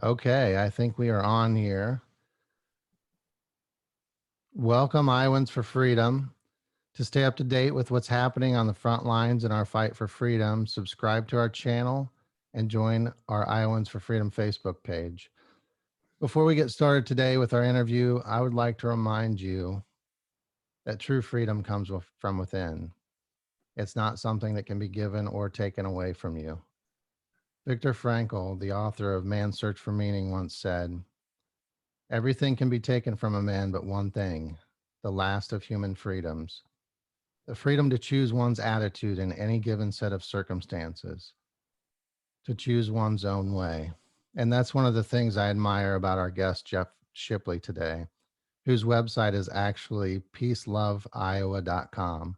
Okay, I think we are on here. Welcome, Iowans for Freedom. To stay up to date with what's happening on the front lines in our fight for freedom, subscribe to our channel and join our Iowans for Freedom Facebook page. Before we get started today with our interview, I would like to remind you that true freedom comes from within. It's not something that can be given or taken away from you. Viktor Frankl, the author of Man's Search for Meaning, once said, "Everything can be taken from a man but one thing, the last of human freedoms, the freedom to choose one's attitude in any given set of circumstances, to choose one's own way." And that's one of the things I admire about our guest, Jeff Shipley, today, whose website is actually peaceloveiowa.com.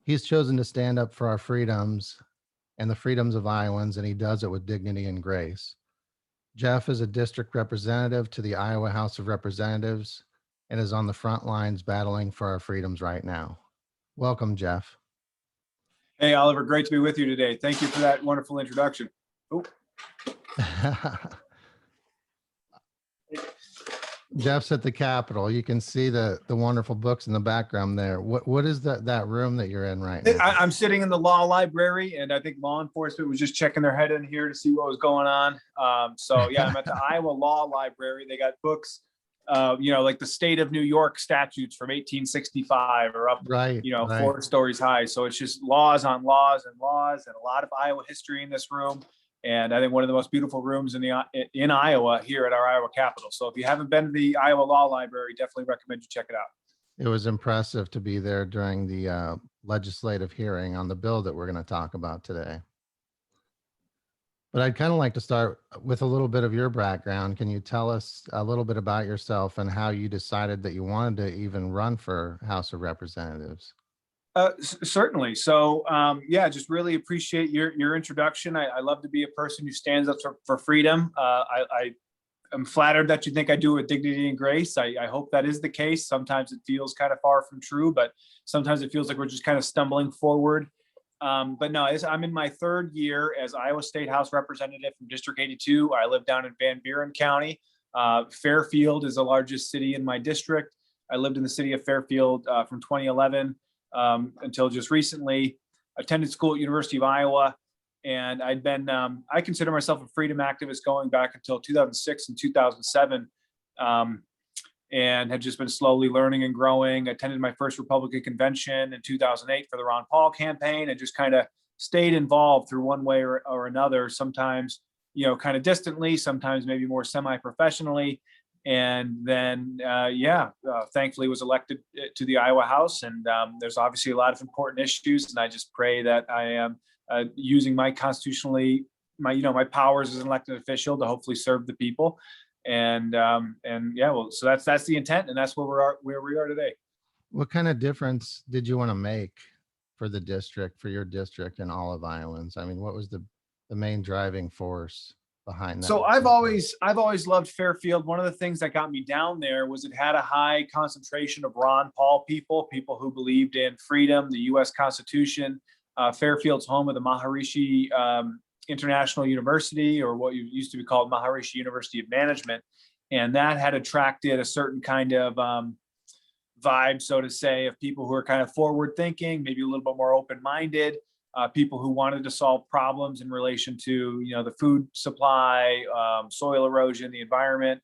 He's chosen to stand up for our freedoms and the freedoms of Iowans, and he does it with dignity and grace. Jeff is a district representative to the Iowa House of Representatives and is on the front lines battling for our freedoms right now. Welcome, Jeff. Hey, Oliver, great to be with you today. Thank you for that wonderful introduction. Oh. Jeff's at the Capitol. You can see the wonderful books in the background there. What is that room that you're in right now? I'm sitting in the law library, and I think law enforcement was just checking their head in here to see what was going on. So yeah, I'm at the Iowa Law Library. They got books, like the state of New York statutes from 1865 or up, right, 4 stories high. So it's just laws on laws and laws, and a lot of Iowa history in this room. And I think one of the most beautiful rooms in Iowa here at our Iowa Capitol. So if you haven't been to the Iowa Law Library, definitely recommend you check it out. It was impressive to be there during the legislative hearing on the bill that we're going to talk about today. But I'd kind of like to start with a little bit of your background. Can you tell us a little bit about yourself and how you decided that you wanted to even run for House of Representatives? Certainly. So, just really appreciate your introduction. I love to be a person who stands up for freedom. I am flattered that you think I do it with dignity and grace. I hope that is the case. Sometimes it feels kind of far from true, but sometimes it feels like we're just kind of stumbling forward. But no, I'm in my 3rd year as Iowa State House Representative from District 82. I live down in Van Buren County. Fairfield is the largest city in my district. I lived in the city of Fairfield from 2011 until just recently. Attended school at University of Iowa, and I'd been, I consider myself a freedom activist going back until 2006 and 2007, and had just been slowly learning and growing. Attended my first Republican convention in 2008 for the Ron Paul campaign, and just kind of stayed involved through one way or another, sometimes, kind of distantly, sometimes maybe more semi-professionally. And then, thankfully was elected to the Iowa House. And there's obviously a lot of important issues. And I just pray that I am using my my powers as an elected official to hopefully serve the people. So that's the intent. And that's where we are today. What kind of difference did you want to make for the district, for your district and all of Iowans? I mean, what was the main driving force behind that? So I've always loved Fairfield. One of the things that got me down there was it had a high concentration of Ron Paul people who believed in freedom, the U.S. Constitution. Fairfield's home of the Maharishi International University, or what used to be called Maharishi University of Management. And that had attracted a certain kind of vibe, so to say, of people who are kind of forward thinking, maybe a little bit more open-minded. People who wanted to solve problems in relation to, the food supply, soil erosion, the environment,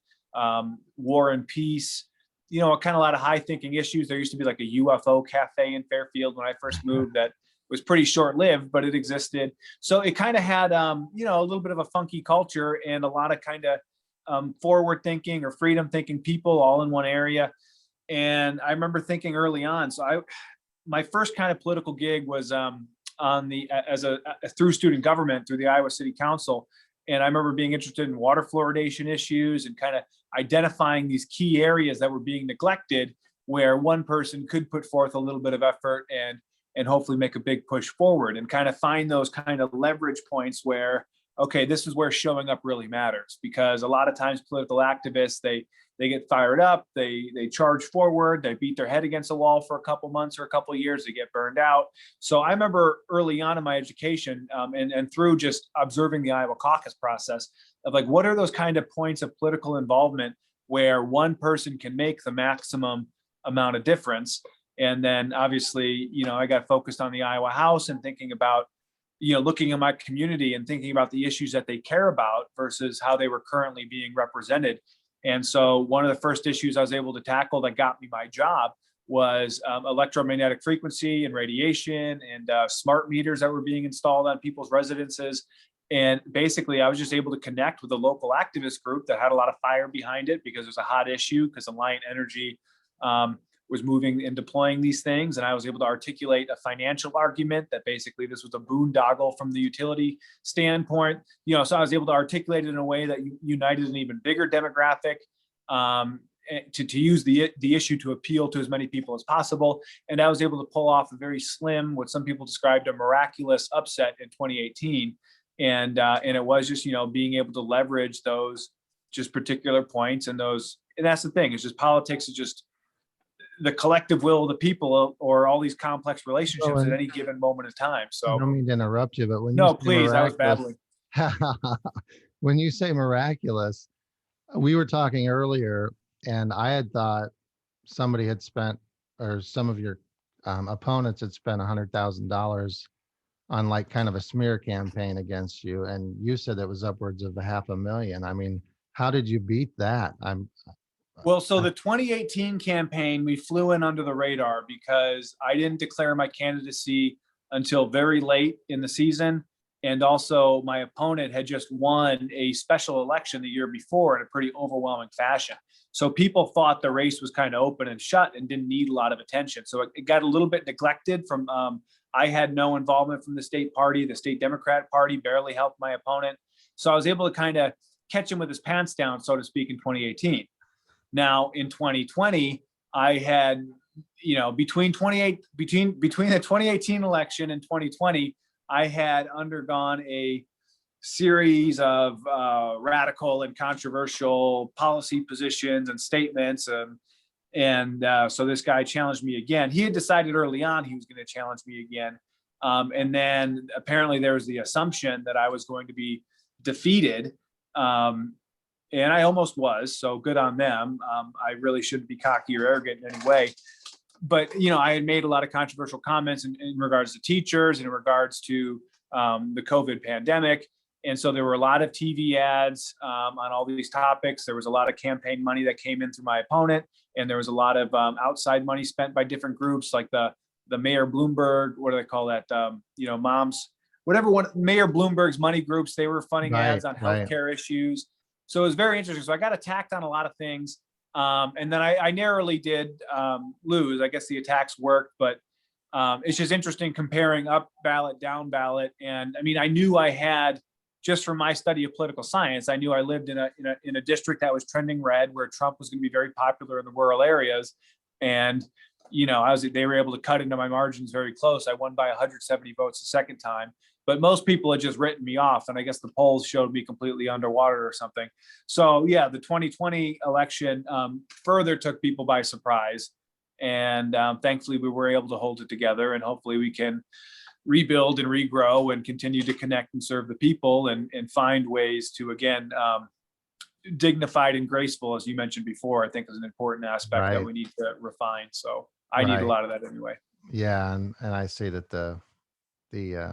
war and peace, kind of a lot of high thinking issues. There used to be like a UFO cafe in Fairfield when I first moved that was pretty short lived, but it existed. So it kind of had, a little bit of a funky culture and a lot of kind of forward thinking or freedom thinking people all in one area. And I remember thinking early on, my first kind of political gig was, through student government through the Iowa City Council. And I remember being interested in water fluoridation issues and kind of identifying these key areas that were being neglected, where one person could put forth a little bit of effort and hopefully make a big push forward, and kind of find those kind of leverage points where okay, this is where showing up really matters, because a lot of times political activists, they get fired up, they charge forward, they beat their head against the wall for a couple months or a couple of years, they get burned out. So I remember early on in my education, and through just observing the Iowa caucus process, of like, what are those kind of points of political involvement where one person can make the maximum amount of difference. And then obviously, I got focused on the Iowa House and thinking about, looking at my community and thinking about the issues that they care about versus how they were currently being represented. And so one of the first issues I was able to tackle that got me my job was electromagnetic frequency and radiation, and smart meters that were being installed on people's residences. And basically, I was just able to connect with a local activist group that had a lot of fire behind it, because it was a hot issue, because Alliant Energy was moving and deploying these things. And I was able to articulate a financial argument that basically this was a boondoggle from the utility standpoint. So I was able to articulate it in a way that united an even bigger demographic, to use the issue to appeal to as many people as possible. And I was able to pull off a very slim, what some people described a miraculous upset in 2018. And it was just, being able to leverage those just particular points, and that's the thing, it's just politics is just the collective will of the people, or all these complex relationships at any given moment in time. So I don't mean to interrupt you, but when no, you say please, I was miraculous, babbling. when you say miraculous, we were talking earlier, and I had thought somebody had spent, or some of your opponents had spent $100,000 on like kind of a smear campaign against you, and you said it was upwards of $500,000. I mean, how did you beat that? Well, so the 2018 campaign, we flew in under the radar because I didn't declare my candidacy until very late in the season. And also my opponent had just won a special election the year before in a pretty overwhelming fashion. So people thought the race was kind of open and shut and didn't need a lot of attention. So it got a little bit neglected from, I had no involvement from the state party. The state Democrat Party barely helped my opponent. So I was able to kind of catch him with his pants down, so to speak, in 2018. Now in 2020, I had, between the 2018 election and 2020, I had undergone a series of radical and controversial policy positions and statements. So this guy challenged me again. He had decided early on he was going to challenge me again. And then apparently there was the assumption that I was going to be defeated. And I almost was, so good on them. I really shouldn't be cocky or arrogant in any way. But, I had made a lot of controversial comments in regards to teachers, in regards to the COVID pandemic. And so there were a lot of TV ads on all these topics. There was a lot of campaign money that came in through my opponent. And there was a lot of outside money spent by different groups, like the Mayor Bloomberg, what do they call that? Moms, whatever one, Mayor Bloomberg's money groups, they were funding ads on healthcare issues. So it was very interesting. So I got attacked on a lot of things. And then I narrowly did lose. I guess the attacks worked, but it's just interesting comparing up ballot, down ballot. And I mean, I knew I had, just from my study of political science, I knew I lived in a district that was trending red, where Trump was going to be very popular in the rural areas. And, they were able to cut into my margins very close. I won by 170 votes the second time. But most people had just written me off, and I guess the polls showed me completely underwater or something. So yeah, the 2020 election further took people by surprise, and thankfully we were able to hold it together, and hopefully we can rebuild and regrow and continue to connect and serve the people, and find ways to, again, dignified and graceful, as you mentioned before, I think is an important aspect that we need to refine. So I need a lot of that anyway. Yeah, and I see that the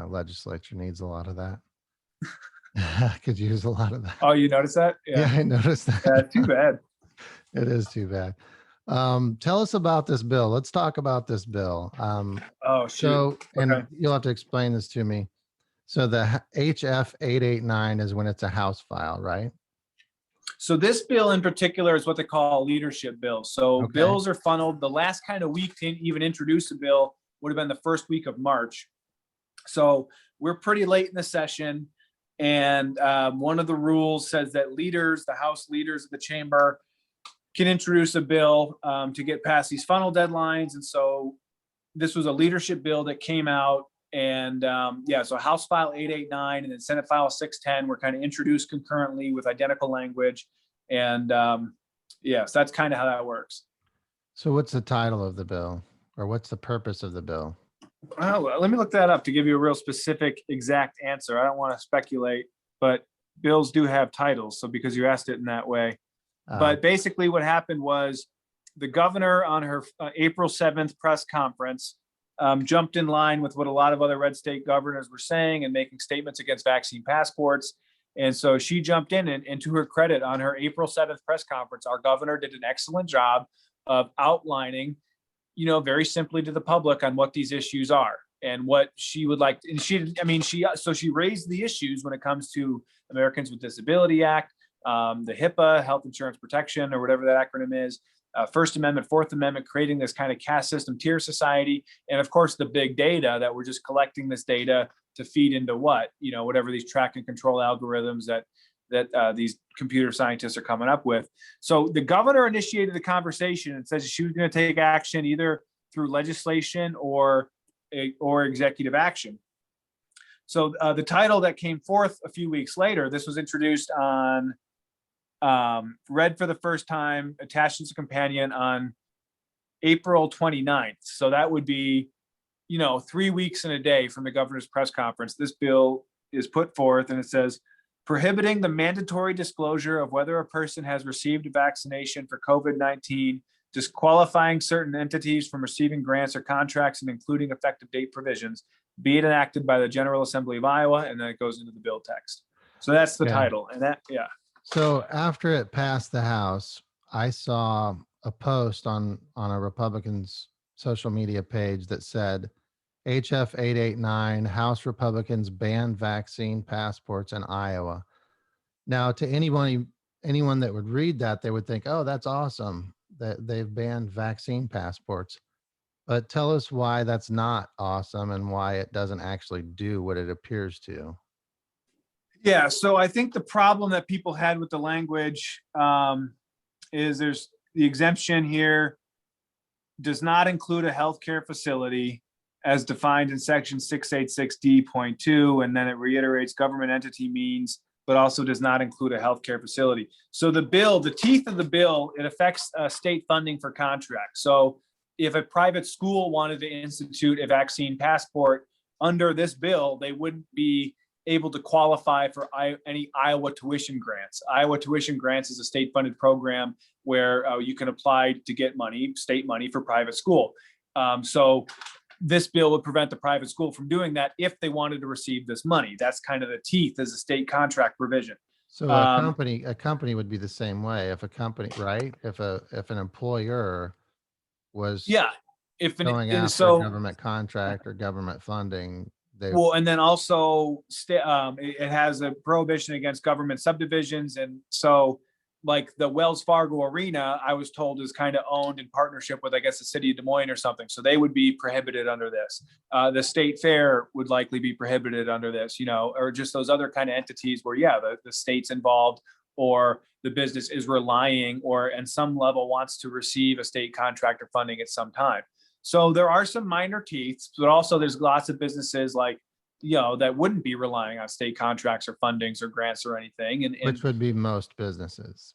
legislature needs a lot of that. Could use a lot of that. Oh, you noticed that? Yeah, I noticed that. Yeah, too bad. It is too bad. Tell us about this bill. Let's talk about this bill. Oh, shoot. And you'll have to explain this to me. So the HF 889 is when it's a House file, right? So this bill in particular is what they call a leadership bill. So bills are funneled. The last kind of week to even introduce a bill would have been the first week of March. So we're pretty late in the session. And one of the rules says that the House leaders of the chamber, can introduce a bill to get past these funnel deadlines. And so this was a leadership bill that came out And so House File 889 and then Senate File 610 were kind of introduced concurrently with identical language. And so that's kind of how that works. So what's the title of the bill, or what's the purpose of the bill? Oh, well, let me look that up to give you a real specific, exact answer. I don't want to speculate, but bills do have titles. So because you asked it in that way. But basically what happened was the governor on her April 7th press conference jumped in line with what a lot of other red state governors were saying and making statements against vaccine passports. And so she jumped in, and to her credit, on her April 7th press conference, our governor did an excellent job of outlining, very simply to the public on what these issues are and what she would like. And she raised the issues when it comes to Americans with Disability Act, the HIPAA, Health Insurance Protection, or whatever that acronym is, First Amendment, Fourth Amendment, creating this kind of caste system tier society. And of course, the big data that we're just collecting this data to feed into whatever these track and control algorithms that these computer scientists are coming up with. So the governor initiated the conversation and says she was going to take action either through legislation or executive action. So the title that came forth a few weeks later, this was introduced on, read for the first time, attached as a companion on April 29th. So that would be, 3 weeks and a day from the governor's press conference. This bill is put forth and it says, prohibiting the mandatory disclosure of whether a person has received a vaccination for COVID-19, disqualifying certain entities from receiving grants or contracts, and including effective date provisions, be it enacted by the General Assembly of Iowa, and then it goes into the bill text. So that's the title. And So after it passed the House, I saw a post on a Republican's social media page that said, HF 889, House Republicans ban vaccine passports in Iowa. Now, to anyone that would read that, they would think, oh, that's awesome that they've banned vaccine passports. But tell us why that's not awesome and why it doesn't actually do what it appears to. Yeah, so I think the problem that people had with the language is there's the exemption here does not include a healthcare facility as defined in section 686D.2, and then it reiterates government entity means, but also does not include a healthcare facility. So the teeth of the bill, it affects state funding for contracts. So if a private school wanted to institute a vaccine passport under this bill, they wouldn't be able to qualify for any Iowa tuition grants. Iowa tuition grants is a state-funded program where you can apply to get state money for private school. So this bill would prevent the private school from doing that if they wanted to receive this money. That's kind of the teeth as a state contract provision. So a company would be the same way. If a company, right? If an employer was going after a government contract or government funding, and then also it has a prohibition against government subdivisions. And so like the Wells Fargo Arena, I was told is kind of owned in partnership with, I guess, the city of Des Moines or something. So they would be prohibited under this. The state fair would likely be prohibited under this, or just those other kind of entities where, the state's involved or the business is relying or in some level wants to receive a state contract or funding at some time. So there are some minor teeth, but also there's lots of businesses like, that wouldn't be relying on state contracts or fundings or grants or anything. And which would be most businesses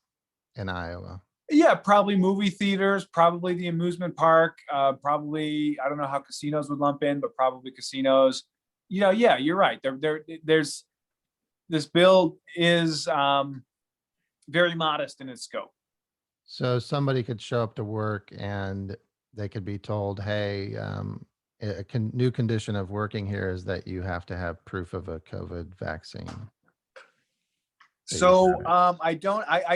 in Iowa. Yeah, probably movie theaters, probably the amusement park, probably, I don't know how casinos would lump in, but probably casinos. You're right. There's this bill is very modest in its scope. So somebody could show up to work and they could be told, hey, new condition of working here is that you have to have proof of a COVID vaccine. So I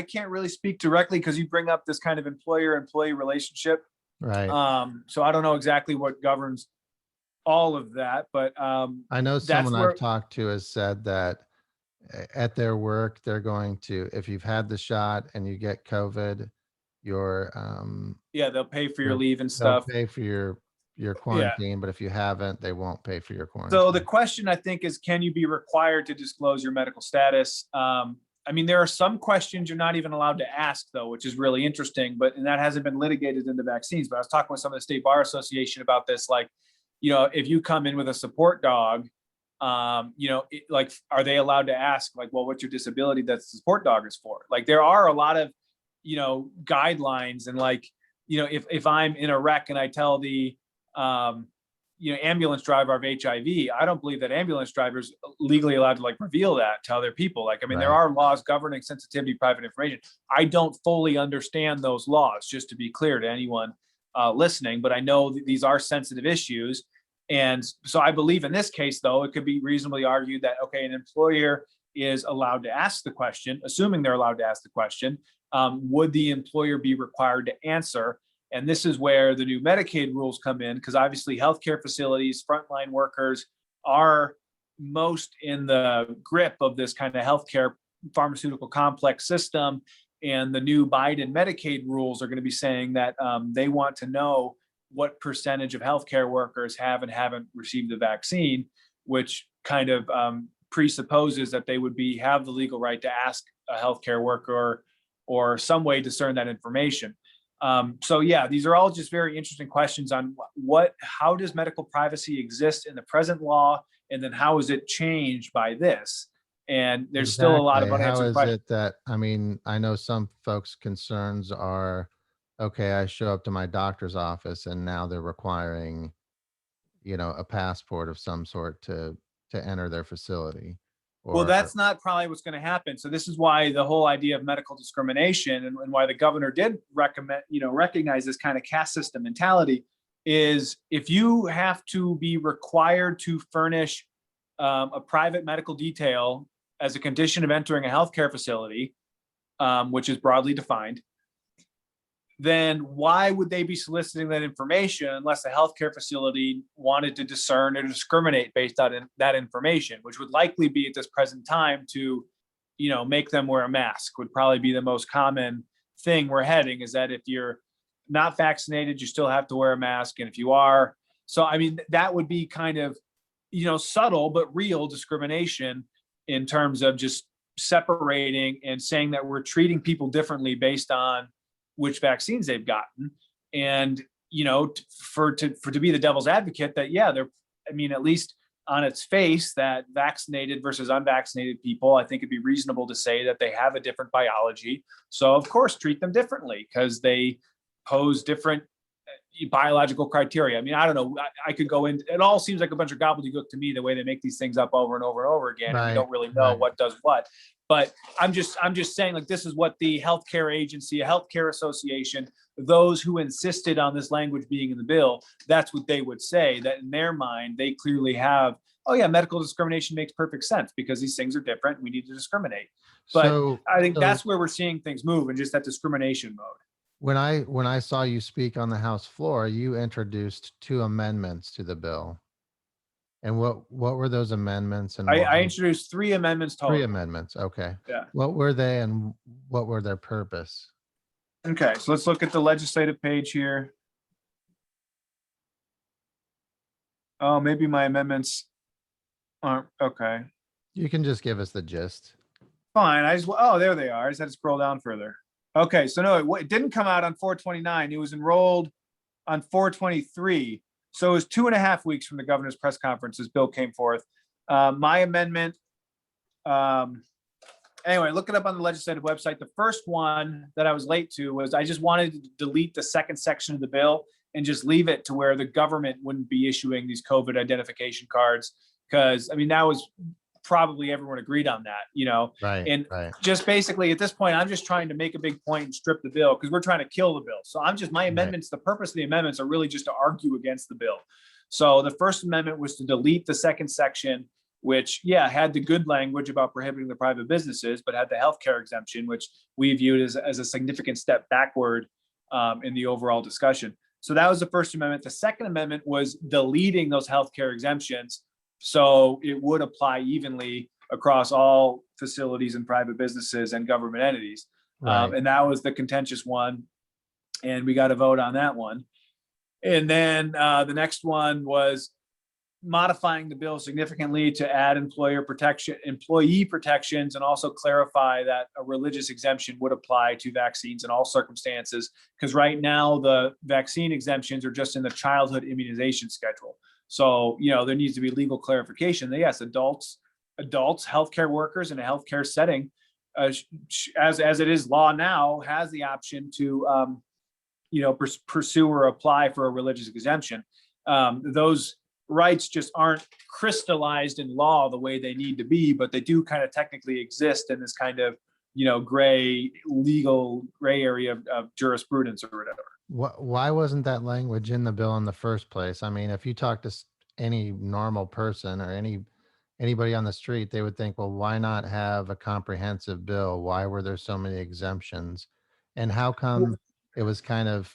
can't really speak directly because you bring up this kind of employer-employee relationship. Right. So I don't know exactly what governs all of that, but I know someone I've talked to has said that at their work, they're going to, if you've had the shot and you get COVID, they'll pay for your leave and stuff. They'll pay for your quarantine, but if you haven't, they won't pay for your quarantine. So the question I think is, can you be required to disclose your medical status? There are some questions you're not even allowed to ask though, which is really interesting, and that hasn't been litigated in the vaccines. But I was talking with some of the state bar association about this, like, if you come in with a support dog, like, are they allowed to ask, like, well, what's your disability that the support dog is for? Like, there are a lot of, guidelines, and like, if I'm in a wreck and I tell the, ambulance driver of HIV, I don't believe that ambulance drivers legally allowed to like reveal that to other people. Like, I mean, there Right. are laws governing sensitivity to private information. I don't fully understand those laws, just to be clear to anyone listening, but I know that these are sensitive issues. And so I believe in this case, though, it could be reasonably argued that, okay, an employer is allowed to ask the question, assuming they're allowed to ask the question, would the employer be required to answer? And this is where the new Medicaid rules come in, because obviously healthcare facilities, frontline workers are most in the grip of this kind of healthcare pharmaceutical complex system. And the new Biden Medicaid rules are going to be saying that they want to know what percentage of healthcare workers have and haven't received the vaccine, which kind of presupposes that they would have the legal right to ask a healthcare worker or some way discern that information. So yeah, these are all just very interesting questions on how does medical privacy exist in the present law, and then how is it changed by this? And there's still a lot of Exactly. How unanswered is questions. it that, I mean, I know some folks' concerns are, okay, I show up to my doctor's office and now they're requiring, a passport of some sort to enter their facility. Well, Or that's not probably what's going to happen. So this is why the whole idea of medical discrimination, and why the governor did recognize this kind of caste system mentality, is if you have to be required to furnish a private medical detail as a condition of entering a healthcare facility, which is broadly defined, then why would they be soliciting that information unless the healthcare facility wanted to discern or discriminate based on that information, which would likely be at this present time to, make them wear a mask would probably be the most common thing we're heading, is that if you're not vaccinated, you still have to wear a mask. And if you are, so, I mean, that would be kind of, subtle but real discrimination in terms of just separating and saying that we're treating people differently based on which vaccines they've gotten. And to be the devil's advocate, that at least on its face, that vaccinated versus unvaccinated people, I think it'd be reasonable to say that they have a different biology, so of course treat them differently because they pose different biological criteria. I mean, I don't know, I could go in, it all seems like a bunch of gobbledygook to me, the way they make these things up over and over and over again, and we right, don't really know right. what does what. But I'm just saying, like, this is what the healthcare agency, a healthcare association, those who insisted on this language being in the bill, that's what they would say, that in their mind, they clearly have, oh yeah, medical discrimination makes perfect sense because these things are different. We need to discriminate. But So, I think so that's where we're seeing things move, in just that discrimination mode. when I saw you speak on the House floor, you introduced two amendments to the bill. And what were those amendments, and I why? introduced 3 amendments Three total. amendments. Okay. Yeah. What were they, and what were their purpose? Okay, so let's look at the legislative page here. Oh, maybe my amendments aren't okay. You can just give us the gist. Fine. There they are. I just had to scroll down further. Okay, so no, it didn't come out on 4/29. It was enrolled on 4/23. So it was 2.5 weeks from the governor's press conference as bill came forth. My amendment, anyway, look it up on the legislative website. The first one that I was late to was, I just wanted to delete the second section of the bill and just leave it to where the government wouldn't be issuing these COVID identification cards. Because, I mean, that was probably everyone agreed on that, Right, and right. just basically at this point, I'm just trying to make a big point and strip the bill, because we're trying to kill the bill. So my amendments, the purpose of the amendments are really just to argue against the bill. So the first amendment was to delete the second section, which had the good language about prohibiting the private businesses, but had the healthcare exemption, which we viewed as a significant step backward in the overall discussion. So that was the first amendment. The second amendment was deleting those healthcare exemptions, so it would apply evenly across all facilities and private businesses and government entities. Right. And that was the contentious one. And we got to vote on that one. And then the next one was modifying the bill significantly to add employee protections, and also clarify that a religious exemption would apply to vaccines in all circumstances. Because right now the vaccine exemptions are just in the childhood immunization schedule. So, there needs to be legal clarification that yes, adults, healthcare workers in a healthcare setting, as it is law now, has the option to, pursue or apply for a religious exemption. Those rights just aren't crystallized in law the way they need to be, but they do kind of technically exist in this kind of, gray area of jurisprudence or whatever. Why wasn't that language in the bill in the first place? I mean, if you talk to any normal person or anybody on the street, they would think, well, why not have a comprehensive bill? Why were there so many exemptions? And how come it was kind of,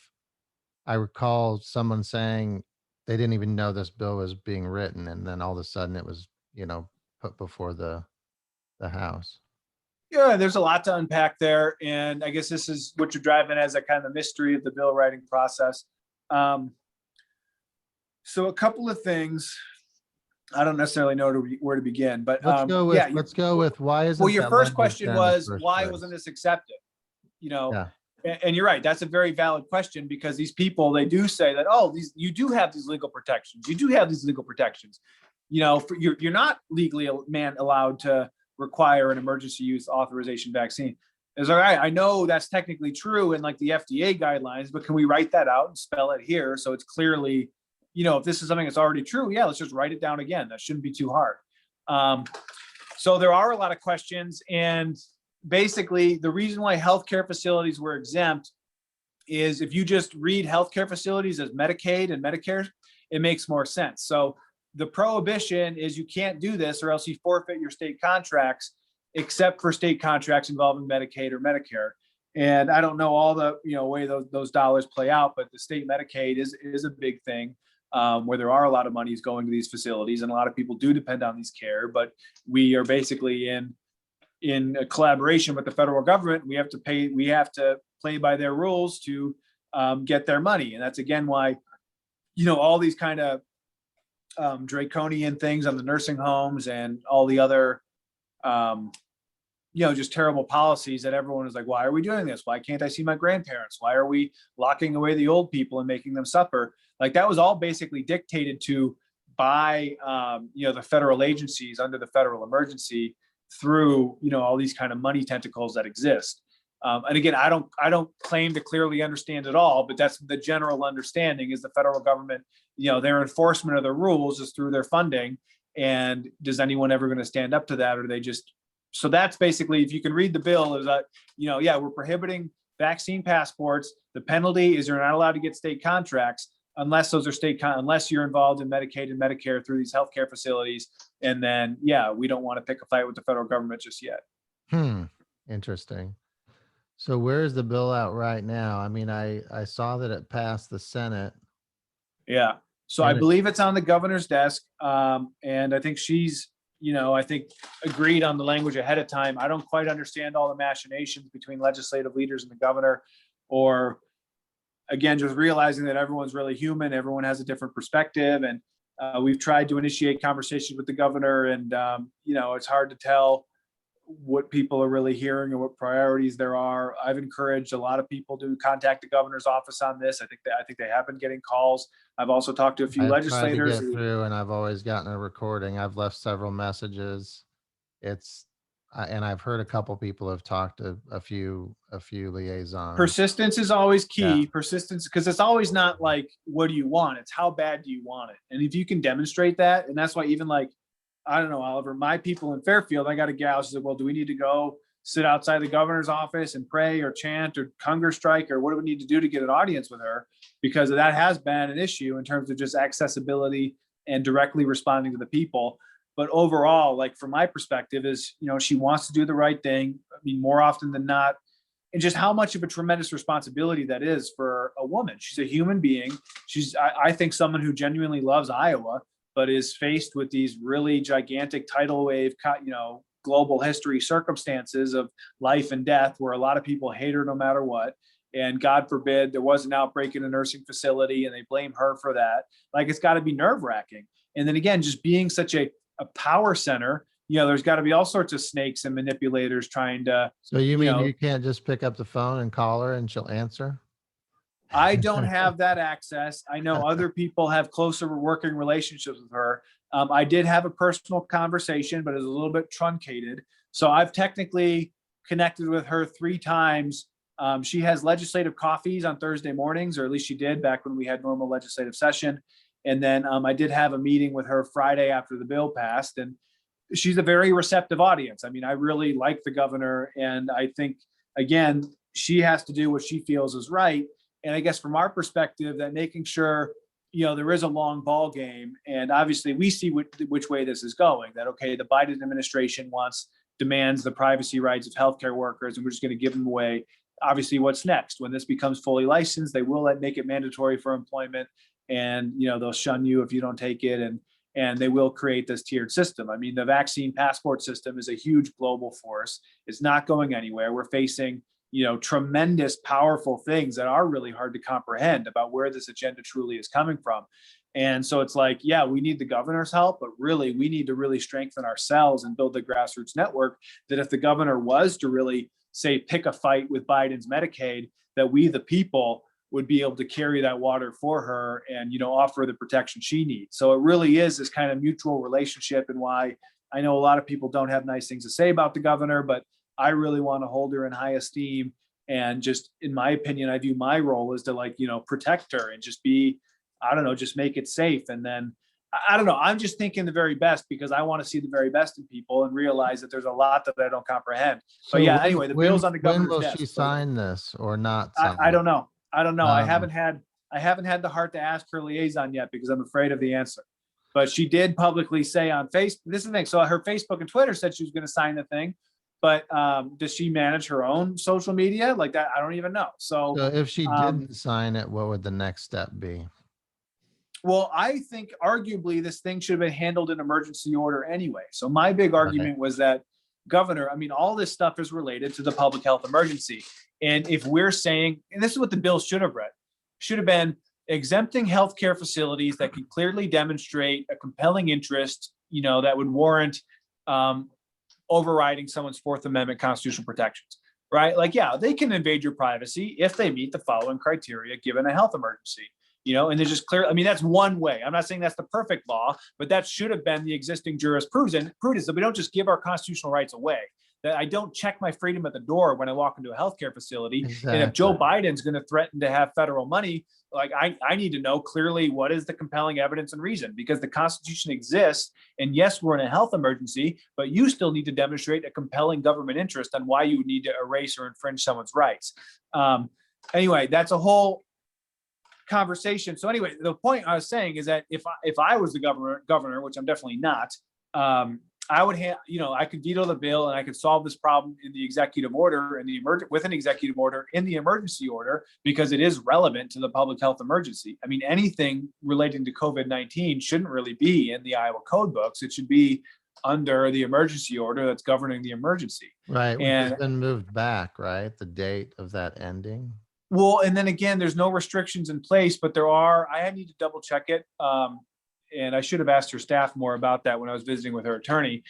I recall someone saying they didn't even know this bill was being written, and then all of a sudden it was, put before the House. Yeah, there's a lot to unpack there. And I guess this is what you're driving as a kind of mystery of the bill writing process. So a couple of things, I don't necessarily know where to begin, but let's go with why isn't well, your that first language question there in the was, first why place? wasn't this accepted? Yeah. And you're right. That's a very valid question, because these people, they do say that, oh, you do have these legal protections. You do have these legal protections. You're not legally allowed to require an emergency use authorization vaccine. It's all right. I know that's technically true in like the FDA guidelines, but can we write that out and spell it here so it's clearly, if this is something that's already true, yeah, let's just write it down again. That shouldn't be too hard. So there are a lot of questions, and basically the reason why healthcare facilities were exempt is if you just read healthcare facilities as Medicaid and Medicare, it makes more sense. So the prohibition is you can't do this or else you forfeit your state contracts, except for state contracts involving Medicaid or Medicare. And I don't know all the way those dollars play out, but the state Medicaid is a big thing, where there are a lot of monies going to these facilities, and a lot of people do depend on these care. But we are basically in a collaboration with the federal government. We have to play by their rules to get their money, and that's again why all these kind of draconian things on the nursing homes and all the other just terrible policies that everyone is like, why are we doing this? Why can't I see my grandparents? Why are we locking away the old people and making them suffer? Like, that was all basically dictated to by the federal agencies under the federal emergency through all these kind of money tentacles that exist. And again, I don't claim to clearly understand it all, but that's the general understanding is the federal government, their enforcement of the rules is through their funding. And does anyone ever going to stand up to that? Or they just, so that's basically, if you can read the bill, is that, we're prohibiting vaccine passports. The penalty is you're not allowed to get state contracts unless those are unless you're involved in Medicaid and Medicare through these healthcare facilities. And then, we don't want to pick a fight with the federal government just yet. Interesting. So where is the bill out right now? I mean, I saw that it passed the Senate. Yeah. So I believe it's on the governor's desk. And I think she's, agreed on the language ahead of time. I don't quite understand all the machinations between legislative leaders and the governor, or again, just realizing that everyone's really human. Everyone has a different perspective. And we've tried to initiate conversations with the governor, and, it's hard to tell what people are really hearing and what priorities there are. I've encouraged a lot of people to contact the governor's office on this. I think they have been getting calls. I've also talked to a few legislators. Tried to get through, and I've always gotten a recording. I've left several messages. And I've heard a couple people have talked to a few liaisons. Persistence is always key. Yeah. Persistence, because it's always not like, what do you want? It's how bad do you want it? And if you can demonstrate that, and that's why even like, I don't know, Oliver, my people in Fairfield, I got a gal, she said, well, do we need to go sit outside the governor's office and pray or chant or hunger strike, or what do we need to do to get an audience with her? Because that has been an issue in terms of just accessibility and directly responding to the people. But overall, like from my perspective is, she wants to do the right thing. I mean, more often than not, and just how much of a tremendous responsibility that is for a woman. She's a human being. She's, I think, someone who genuinely loves Iowa, but is faced with these really gigantic tidal wave, global history circumstances of life and death, where a lot of people hate her no matter what. And God forbid there was an outbreak in a nursing facility and they blame her for that. Like, it's got to be nerve wracking. And then again, just being such a power center, there's got to be all sorts of snakes and manipulators trying to. So you mean you can't just pick up the phone and call her and she'll answer? I don't have that access. I know other people have closer working relationships with her. I did have a personal conversation, but it was a little bit truncated. So I've technically connected with her 3 times. She has legislative coffees on Thursday mornings, or at least she did back when we had normal legislative session. And then I did have a meeting with her Friday after the bill passed, and she's a very receptive audience. I mean, I really like the governor, and I think, again, she has to do what she feels is right. And I guess from our perspective, that making sure, there is a long ball game, and obviously we see which way this is going. That, okay, the Biden administration demands the privacy rights of healthcare workers, and we're just going to give them away. Obviously, what's next? When this becomes fully licensed, they will make it mandatory for employment, and they'll shun you if you don't take it, and they will create this tiered system. I mean, the vaccine passport system is a huge global force. It's not going anywhere. We're facing tremendous, powerful things that are really hard to comprehend about where this agenda truly is coming from. And so it's like, yeah, we need the governor's help, but really we need to really strengthen ourselves and build the grassroots network that if the governor was to really say, pick a fight with Biden's Medicaid, that we, the people, would be able to carry that water for her and, offer the protection she needs. So it really is this kind of mutual relationship, and why I know a lot of people don't have nice things to say about the governor, but I really want to hold her in high esteem. And just, in my opinion, I view my role as to protect her and just just make it safe. And then, I don't know, I'm just thinking the very best because I want to see the very best in people and realize that there's a lot that I don't comprehend. So but yeah, anyway, the bill's on the when governor's will desk. she sign this or not sign I don't it? know. I haven't had the heart to ask her liaison yet because I'm afraid of the answer. But she did publicly say on Facebook, this is the thing. So her Facebook and Twitter said she was going to sign the thing. But does she manage her own social media like that? I don't even know. So if she didn't sign it, what would the next step be? Well, I think arguably this thing should have been handled in emergency order anyway. So my big argument was that, governor, I mean, all this stuff is related to the public health emergency. And if we're saying, and this is what the bill should have been exempting healthcare facilities that can clearly demonstrate a compelling interest, that would warrant overriding someone's Fourth Amendment constitutional protections, right? Like, yeah, they can invade your privacy if they meet the following criteria given a health emergency, and there's just clear, I mean, that's one way. I'm not saying that's the perfect law, but that should have been the existing jurisprudence, that we don't just give our constitutional rights away, that I don't check my freedom at the door when I walk into a healthcare facility. Exactly. And if Joe Biden's going to threaten to have federal money, like I need to know clearly what is the compelling evidence and reason, because the Constitution exists. And yes, we're in a health emergency, but you still need to demonstrate a compelling government interest on why you would need to erase or infringe someone's rights. Anyway, that's a whole conversation. So anyway, the point I was saying is that if I was the governor, which I'm definitely not, I would I could veto the bill and I could solve this problem in the executive order and with an executive order in the emergency order, because it is relevant to the public health emergency. I mean, anything relating to COVID-19 shouldn't really be in the Iowa code books. It should be under the emergency order that's governing the emergency. Right. Which And has been moved back, right? The date of that ending. well, and then again, there's no restrictions in place, but there are. I need to double check it. And I should have asked her staff more about that when I was visiting with her attorney.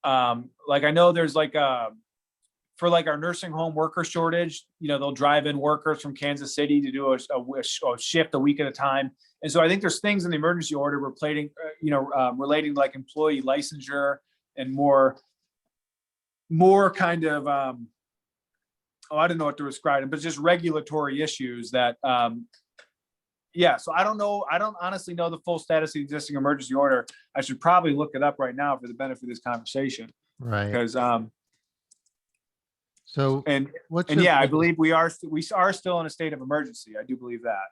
Like, I know there's for our nursing home worker shortage, they'll drive in workers from Kansas City to do a shift a week at a time. And so I think there's things in the emergency order relating to like employee licensure and more kind of, I don't know what to describe it, but just regulatory issues that, so I don't know. I don't honestly know the full status of the existing emergency order. I should probably look it up right now for the benefit of this conversation. Right. Because so I believe we are still in a state of emergency. I do believe that.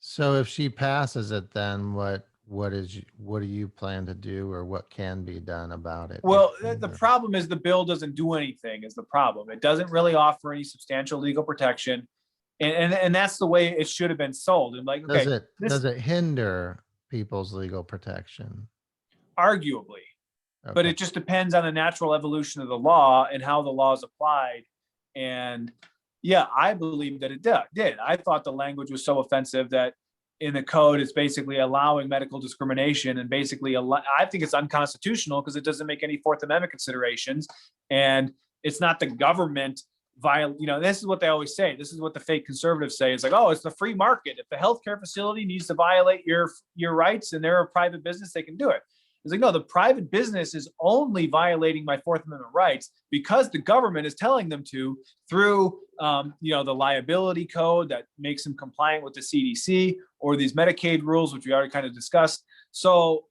So if she passes it, then what do you plan to do, or what can be done about it? Well, the problem is the bill doesn't do anything is the problem. It doesn't really offer any substantial legal protection. And that's the way it should have been sold. And like, okay, does it hinder people's legal protection? Arguably, but it just depends on the natural evolution of the law and how the law is applied. And yeah, I believe that it did. I thought the language was so offensive that in the code, it's basically allowing medical discrimination, and basically I think it's unconstitutional because it doesn't make any Fourth Amendment considerations. And it's not the government this is what they always say. This is what the fake conservatives say. It's like, oh, it's the free market. If the healthcare facility needs to violate your rights and they're a private business, they can do it. It's like, no, the private business is only violating my Fourth Amendment rights because the government is telling them to through, the liability code that makes them compliant with the CDC or these Medicaid rules, which we already kind of discussed. So,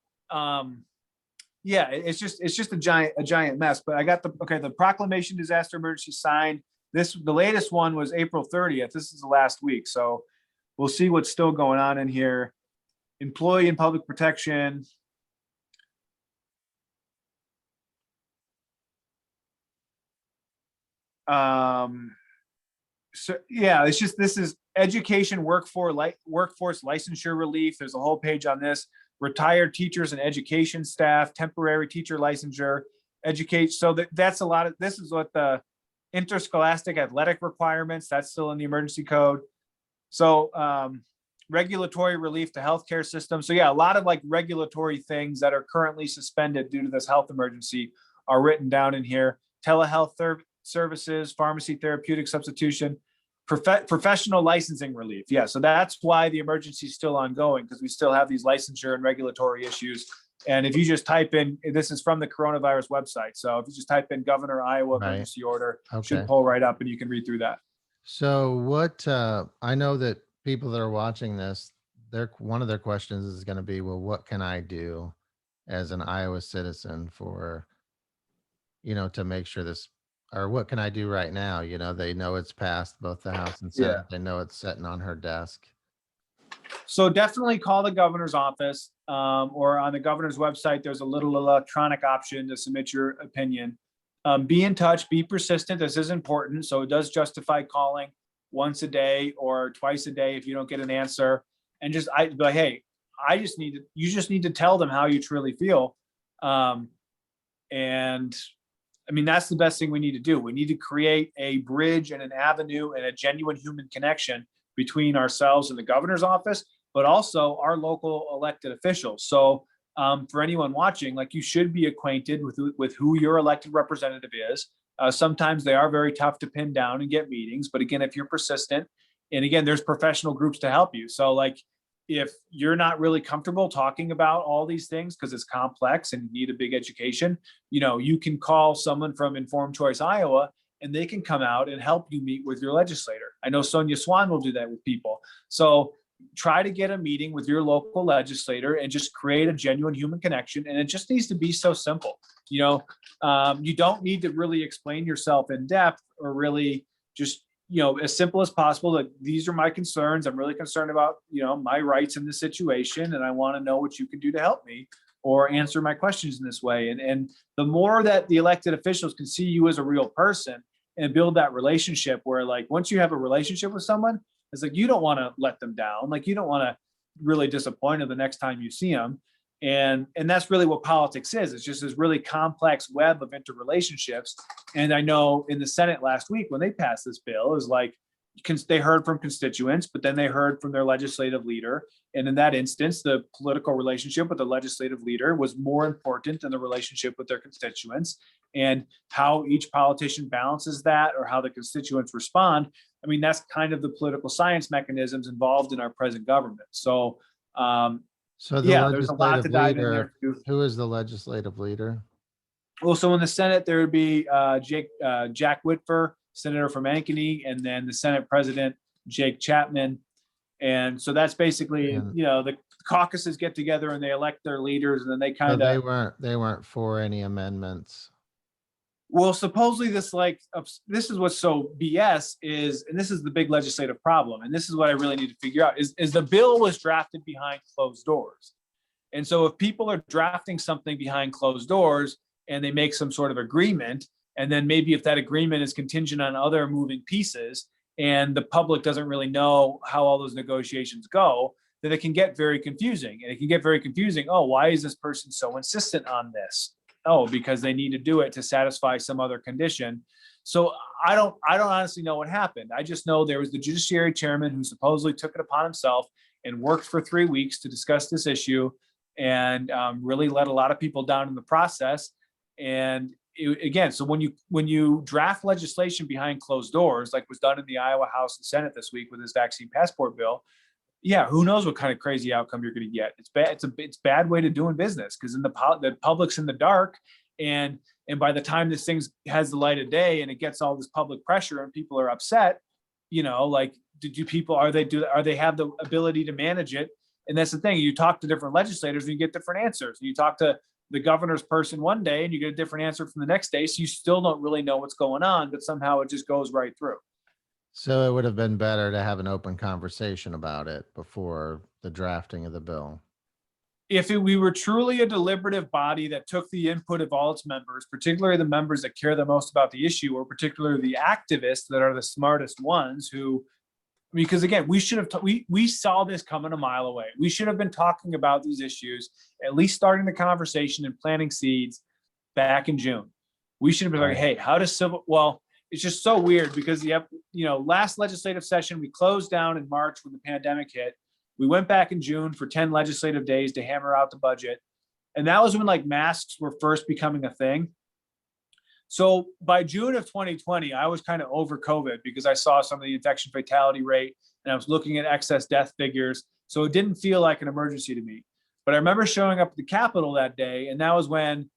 it's just a giant mess. But I got the proclamation disaster emergency signed. The latest one was April 30th. This is the last week. So we'll see what's still going on in here. Employee and public protection. This is education workforce licensure relief. There's a whole page on this. Retired teachers and education staff, temporary teacher licensure, educate. So that's a lot of, this is what the interscholastic athletic requirements, that's still in the emergency code. So regulatory relief to healthcare system. So yeah, a lot of like regulatory things that are currently suspended due to this health emergency are written down in here. Telehealth services, pharmacy therapeutic substitution, professional licensing relief. Yeah, so that's why the emergency is still ongoing, because we still have these licensure and regulatory issues. And if you just type in, this is from the coronavirus website. So if you just type in Governor Iowa emergency order, should pull right up and you can read through that. So what, I know that people that are watching this, one of their questions is going to be, well, what can I do as an Iowa citizen for, to make sure this, or what can I do right now? They know it's passed both the House and Senate. They know it's sitting on her desk. So definitely call the governor's office, or on the governor's website, there's a little electronic option to submit your opinion. Be in touch, be persistent. This is important. So it does justify calling once a day or twice a day if you don't get an answer. And hey, you just need to tell them how you truly feel. And I mean, that's the best thing we need to do. We need to create a bridge and an avenue and a genuine human connection between ourselves and the governor's office, but also our local elected officials. So for anyone watching, like, you should be acquainted with who your elected representative is. Sometimes they are very tough to pin down and get meetings, but again, if you're persistent, and again, there's professional groups to help you. So like, if you're not really comfortable talking about all these things because it's complex and you need a big education, you can call someone from Informed Choice Iowa and they can come out and help you meet with your legislator. I know Sonia Swan will do that with people. So try to get a meeting with your local legislator and just create a genuine human connection. And it just needs to be so simple. You don't need to really explain yourself in depth, or really just, as simple as possible, that these are my concerns. I'm really concerned about, my rights in this situation, and I want to know what you can do to help me or answer my questions in this way. And the more that the elected officials can see you as a real person and build that relationship, where like, once you have a relationship with someone, it's like, you don't want to let them down. Like, you don't want to really disappoint them the next time you see them. And that's really what politics is. It's just this really complex web of interrelationships. And I know in the Senate last week, when they passed this bill, it was like, they heard from constituents, but then they heard from their legislative leader. And in that instance, the political relationship with the legislative leader was more important than the relationship with their constituents. And how each politician balances that, or how the constituents respond, I mean, that's kind of the political science mechanisms involved in our present government. So, there's a lot to dive in there too. Who is the legislative leader? Well, so in the Senate, there would be Jack Whitfer, senator from Ankeny, and then the Senate President, Jake Chapman. And so that's basically, the caucuses get together and they elect their leaders, and then they kind of. They weren't for any amendments. Well, supposedly this is what's so BS is, and this is the big legislative problem, and this is what I really need to figure out, is the bill was drafted behind closed doors. And so if people are drafting something behind closed doors and they make some sort of agreement, and then maybe if that agreement is contingent on other moving pieces and the public doesn't really know how all those negotiations go, then it can get very confusing. And it can get very confusing. Oh, why is this person so insistent on this? Oh, because they need to do it to satisfy some other condition. So I don't honestly know what happened. I just know there was the judiciary chairman who supposedly took it upon himself and worked for 3 weeks to discuss this issue, and really let a lot of people down in the process. And again, so when you draft legislation behind closed doors, like was done in the Iowa House and Senate this week with this vaccine passport bill, yeah, who knows what kind of crazy outcome you're going to get. It's bad. It's bad way to doing business, because the public's in the dark, and by the time this thing has the light of day and it gets all this public pressure and people are upset, like, are they have the ability to manage it? And that's the thing. You talk to different legislators and you get different answers. You talk to the governor's person one day and you get a different answer from the next day. So you still don't really know what's going on, but somehow it just goes right through. So it would have been better to have an open conversation about it before the drafting of the bill. If we were truly a deliberative body that took the input of all its members, particularly the members that care the most about the issue, or particularly the activists that are the smartest ones who, because again, we should have, we saw this coming a mile away. We should have been talking about these issues, at least starting the conversation and planting seeds back in June. We should have been like, hey, how does it's just so weird because last legislative session, we closed down in March when the pandemic hit. We went back in June for 10 legislative days to hammer out the budget. And that was when like masks were first becoming a thing. So by June of 2020, I was kind of over COVID because I saw some of the infection fatality rate and I was looking at excess death figures. So it didn't feel like an emergency to me. But I remember showing up at the Capitol that day, and that was when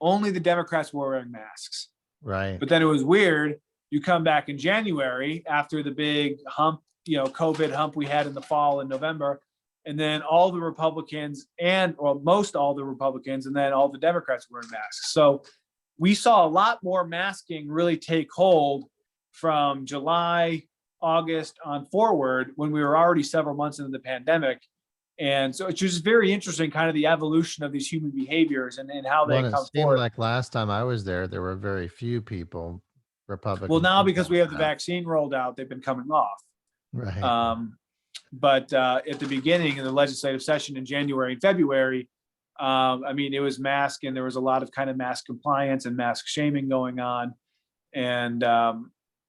only the Democrats were wearing masks. Right. But then it was weird. You come back in January after the big hump, COVID hump we had in the fall in November, and then all the Republicans most all the Republicans, and then all the Democrats were in masks. So we saw a lot more masking really take hold from July, August on forward, when we were already several months into the pandemic. And so it's just very interesting, kind of the evolution of these human behaviors and how they come It seemed forward. like last time I was there were very few people, Republicans. Well, now because we have the vaccine rolled out, they've been coming off. Right. But at the beginning of the legislative session in January and February, it was mask, and there was a lot of kind of mask compliance and mask shaming going on. And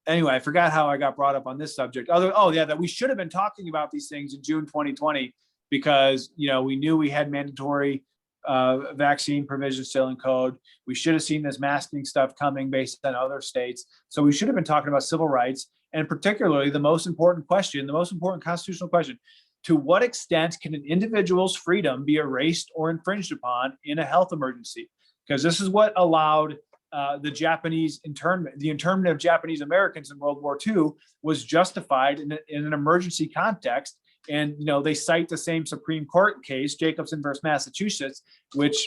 anyway, I forgot how I got brought up on this subject. That we should have been talking about these things in June 2020 because, we knew we had mandatory vaccine provisions still in code. We should have seen this masking stuff coming based on other states. So we should have been talking about civil rights, and particularly the most important constitutional question: to what extent can an individual's freedom be erased or infringed upon in a health emergency? Because this is what allowed the internment of Japanese Americans in World War II was justified in an emergency context. And, they cite the same Supreme Court case, Jacobson versus Massachusetts, which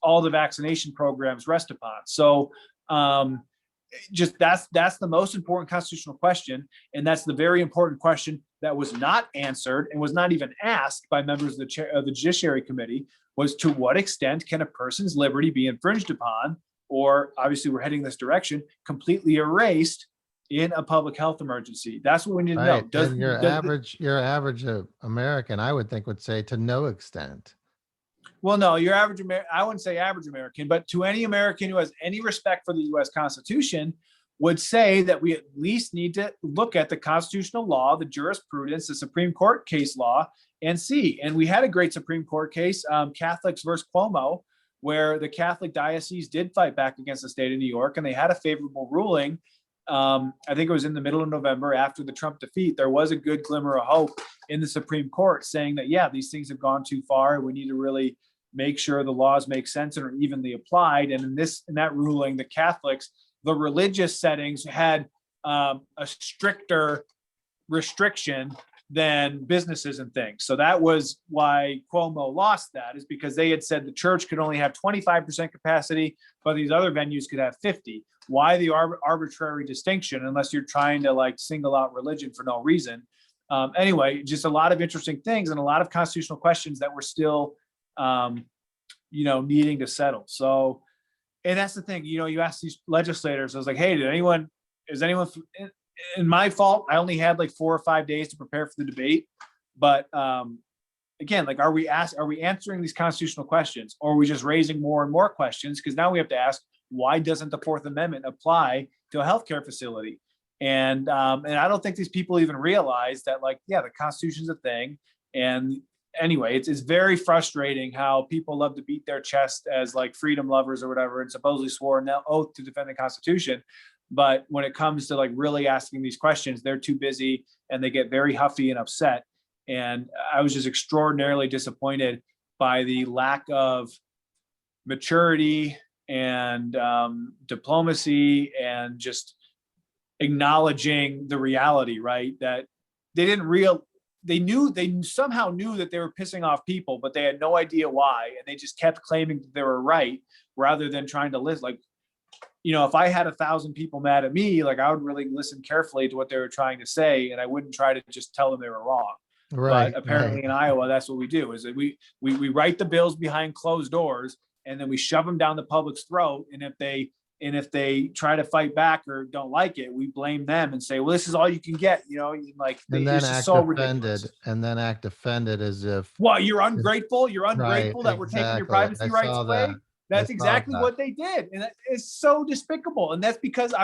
all the vaccination programs rest upon. So that's the most important constitutional question. And that's the very important question that was not answered and was not even asked by members of the Judiciary Committee, was to what extent can a person's liberty be infringed upon, or obviously we're heading this direction, completely erased in a public health emergency? That's what we need to know. And your average American, I would think, would say to no extent. Well, no, your average I wouldn't say average American, but to any American who has any respect for the U.S. Constitution would say that we at least need to look at the constitutional law, the jurisprudence, the Supreme Court case law, and see. And we had a great Supreme Court case, Catholics versus Cuomo, where the Catholic diocese did fight back against the state of New York, and they had a favorable ruling. I think it was in the middle of November after the Trump defeat. There was a good glimmer of hope in the Supreme Court saying that, yeah, these things have gone too far. We need to really make sure the laws make sense and are evenly applied. And in that ruling, the Catholics, the religious settings had a stricter restriction than businesses and things. So that was why Cuomo lost that, is because they had said the church could only have 25% capacity, but these other venues could have 50. Why the arbitrary distinction, unless you're trying to single out religion for no reason? Anyway, just a lot of interesting things and a lot of constitutional questions that we're still, needing to settle. So, and that's the thing, you ask these legislators, I was like, hey, is anyone, in my fault, I only had 4 or 5 days to prepare for the debate. But again, are we answering these constitutional questions, or are we just raising more and more questions? Because now we have to ask, why doesn't the Fourth Amendment apply to a healthcare facility? And I don't think these people even realize that, the Constitution's a thing, and anyway, it's very frustrating how people love to beat their chest as like freedom lovers or whatever, and supposedly swore an oath to defend the Constitution. But when it comes to like really asking these questions, they're too busy and they get very huffy and upset. And I was just extraordinarily disappointed by the lack of maturity and diplomacy and just acknowledging the reality, right? That they somehow knew that they were pissing off people, but they had no idea why. And they just kept claiming that they were right rather than trying to listen. Like, if I had 1,000 people mad at me, like I would really listen carefully to what they were trying to say. And I wouldn't try to just tell them they were wrong. Right. But apparently in Iowa, that's what we do, is that we write the bills behind closed doors and then we shove them down the public's throat. And if they try to fight back or don't like it, we blame them and say, well, this is all you can get, like, And then it's just act so offended, ridiculous. and then act offended as if, Well, you're ungrateful. You're ungrateful right, that we're taking your exactly. privacy I rights saw away. that. That's I saw exactly that. what they did. And it's so despicable. And that's because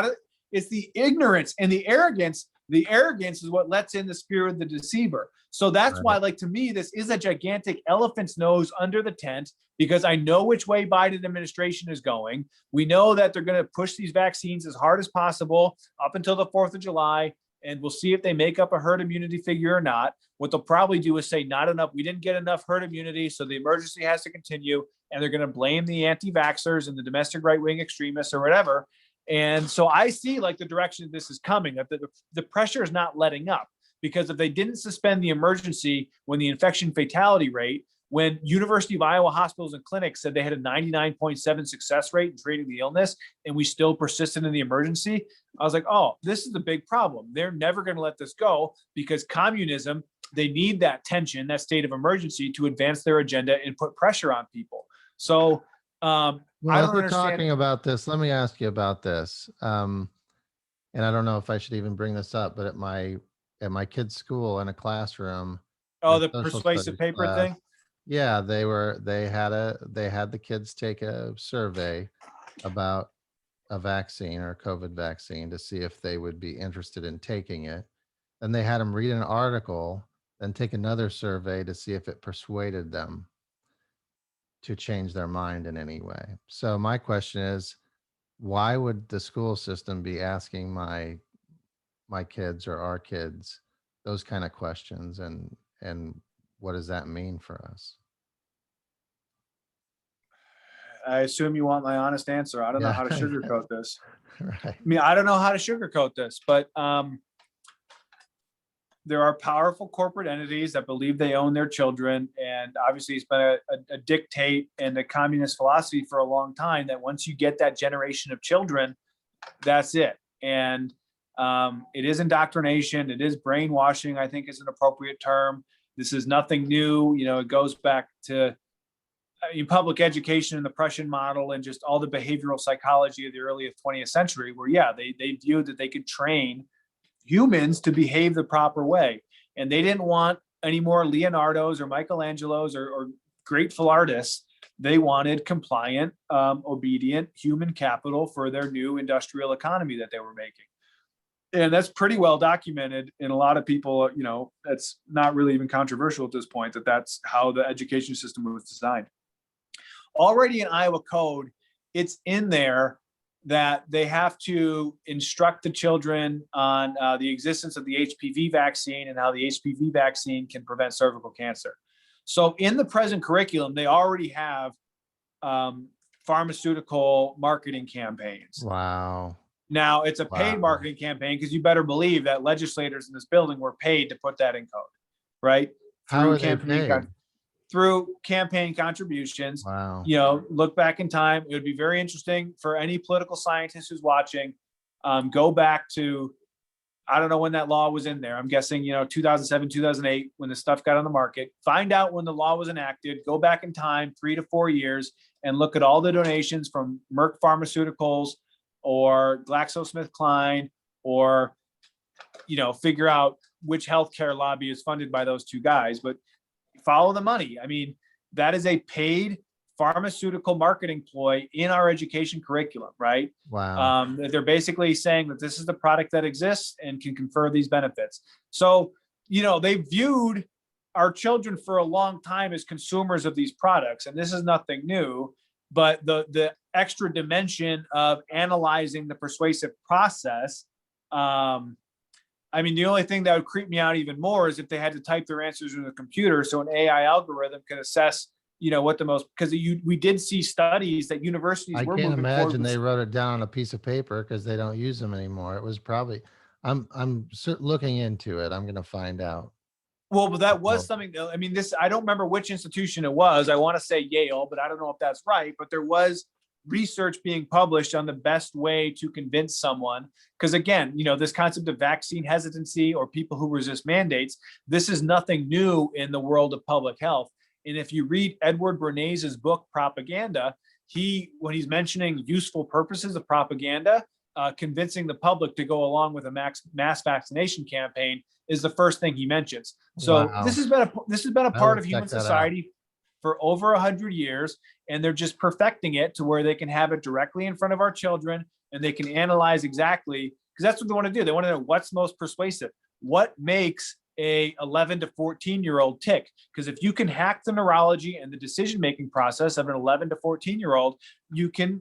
it's the ignorance and the arrogance. The arrogance is what lets in the spirit of the deceiver. So that's Right. why, like, to me, this is a gigantic elephant's nose under the tent, because I know which way Biden administration is going. We know that they're going to push these vaccines as hard as possible up until the 4th of July. And we'll see if they make up a herd immunity figure or not. What they'll probably do is say, not enough. We didn't get enough herd immunity, so the emergency has to continue. And they're going to blame the anti-vaxxers and the domestic right-wing extremists or whatever. And so I see like the direction this is coming, that the pressure is not letting up, because if they didn't suspend the emergency when the infection fatality rate, when University of Iowa hospitals and clinics said they had a 99.7 success rate in treating the illness, and we still persisted in the emergency, I was like, oh, this is a big problem. They're never going to let this go, because communism, they need that tension, that state of emergency to advance their agenda and put pressure on people. So Well, I as don't we're understand. talking about this, let me ask you about this. And I don't know if I should even bring this up, but at my kid's school in a classroom, Oh, in the social persuasive studies paper class, thing. yeah, they had the kids take a survey about a vaccine or a COVID vaccine to see if they would be interested in taking it. Then they had them read an article, then take another survey to see if it persuaded them to change their mind in any way. So my question is, why would the school system be asking my kids or our kids those kind of questions, and what does that mean for us? I assume you want my honest answer. I don't know Yeah. how to sugarcoat this. Right. I mean, I don't know how to sugarcoat this, but there are powerful corporate entities that believe they own their children. And obviously it's been a dictate and a communist philosophy for a long time that once you get that generation of children, that's it. And it is indoctrination. It is brainwashing, I think is an appropriate term. This is nothing new. It goes back to public education and the Prussian model and just all the behavioral psychology of the early 20th century, where, yeah, they viewed that they could train humans to behave the proper way. And they didn't want any more Leonardos or Michelangelos or grateful artists. They wanted compliant, obedient human capital for their new industrial economy that they were making. And that's pretty well documented in a lot of people. That's not really even controversial at this point, that that's how the education system was designed. Already in Iowa code, it's in there that they have to instruct the children on the existence of the HPV vaccine and how the HPV vaccine can prevent cervical cancer. So in the present curriculum, they already have pharmaceutical marketing campaigns. Wow. Now it's a paid marketing campaign, because you better believe that legislators in this building were paid to put that in code, right? How are they paid? Through campaign contributions. Wow. Look back in time. It would be very interesting for any political scientist who's watching. Go back to, I don't know when that law was in there. I'm guessing, 2007, 2008, when the stuff got on the market. Find out when the law was enacted. Go back in time 3 to 4 years and look at all the donations from Merck Pharmaceuticals or GlaxoSmithKline, or, figure out which healthcare lobby is funded by those two guys. But follow the money. I mean, that is a paid pharmaceutical marketing ploy in our education curriculum, right? Wow. They're basically saying that this is the product that exists and can confer these benefits. So, they viewed our children for a long time as consumers of these products, and this is nothing new, but the extra dimension of analyzing the persuasive process. I mean, the only thing that would creep me out even more is if they had to type their answers in the computer, so an AI algorithm can assess, what the most, because we did see studies that universities I were can't moving forward imagine with. they wrote it down on a piece of paper because they don't use them anymore. It was probably, looking into it. I'm going to find out. Well, but that was Oh, something. I mean, I don't remember which institution it was. I want to say Yale, but I don't know if that's right. But there was research being published on the best way to convince someone. Because again, this concept of vaccine hesitancy or people who resist mandates, this is nothing new in the world of public health. And if you read Edward Bernays' book, Propaganda, when he's mentioning useful purposes of propaganda, convincing the public to go along with a mass vaccination campaign is the first thing he mentions. So wow. this has been a I part will of check human that out. society for over 100 years, and they're just perfecting it to where they can have it directly in front of our children, and they can analyze exactly, because that's what they want to do. They want to know what's most persuasive, what makes a 11 to 14-year-old tick. Because if you can hack the neurology and the decision-making process of an 11 to 14-year-old, you can,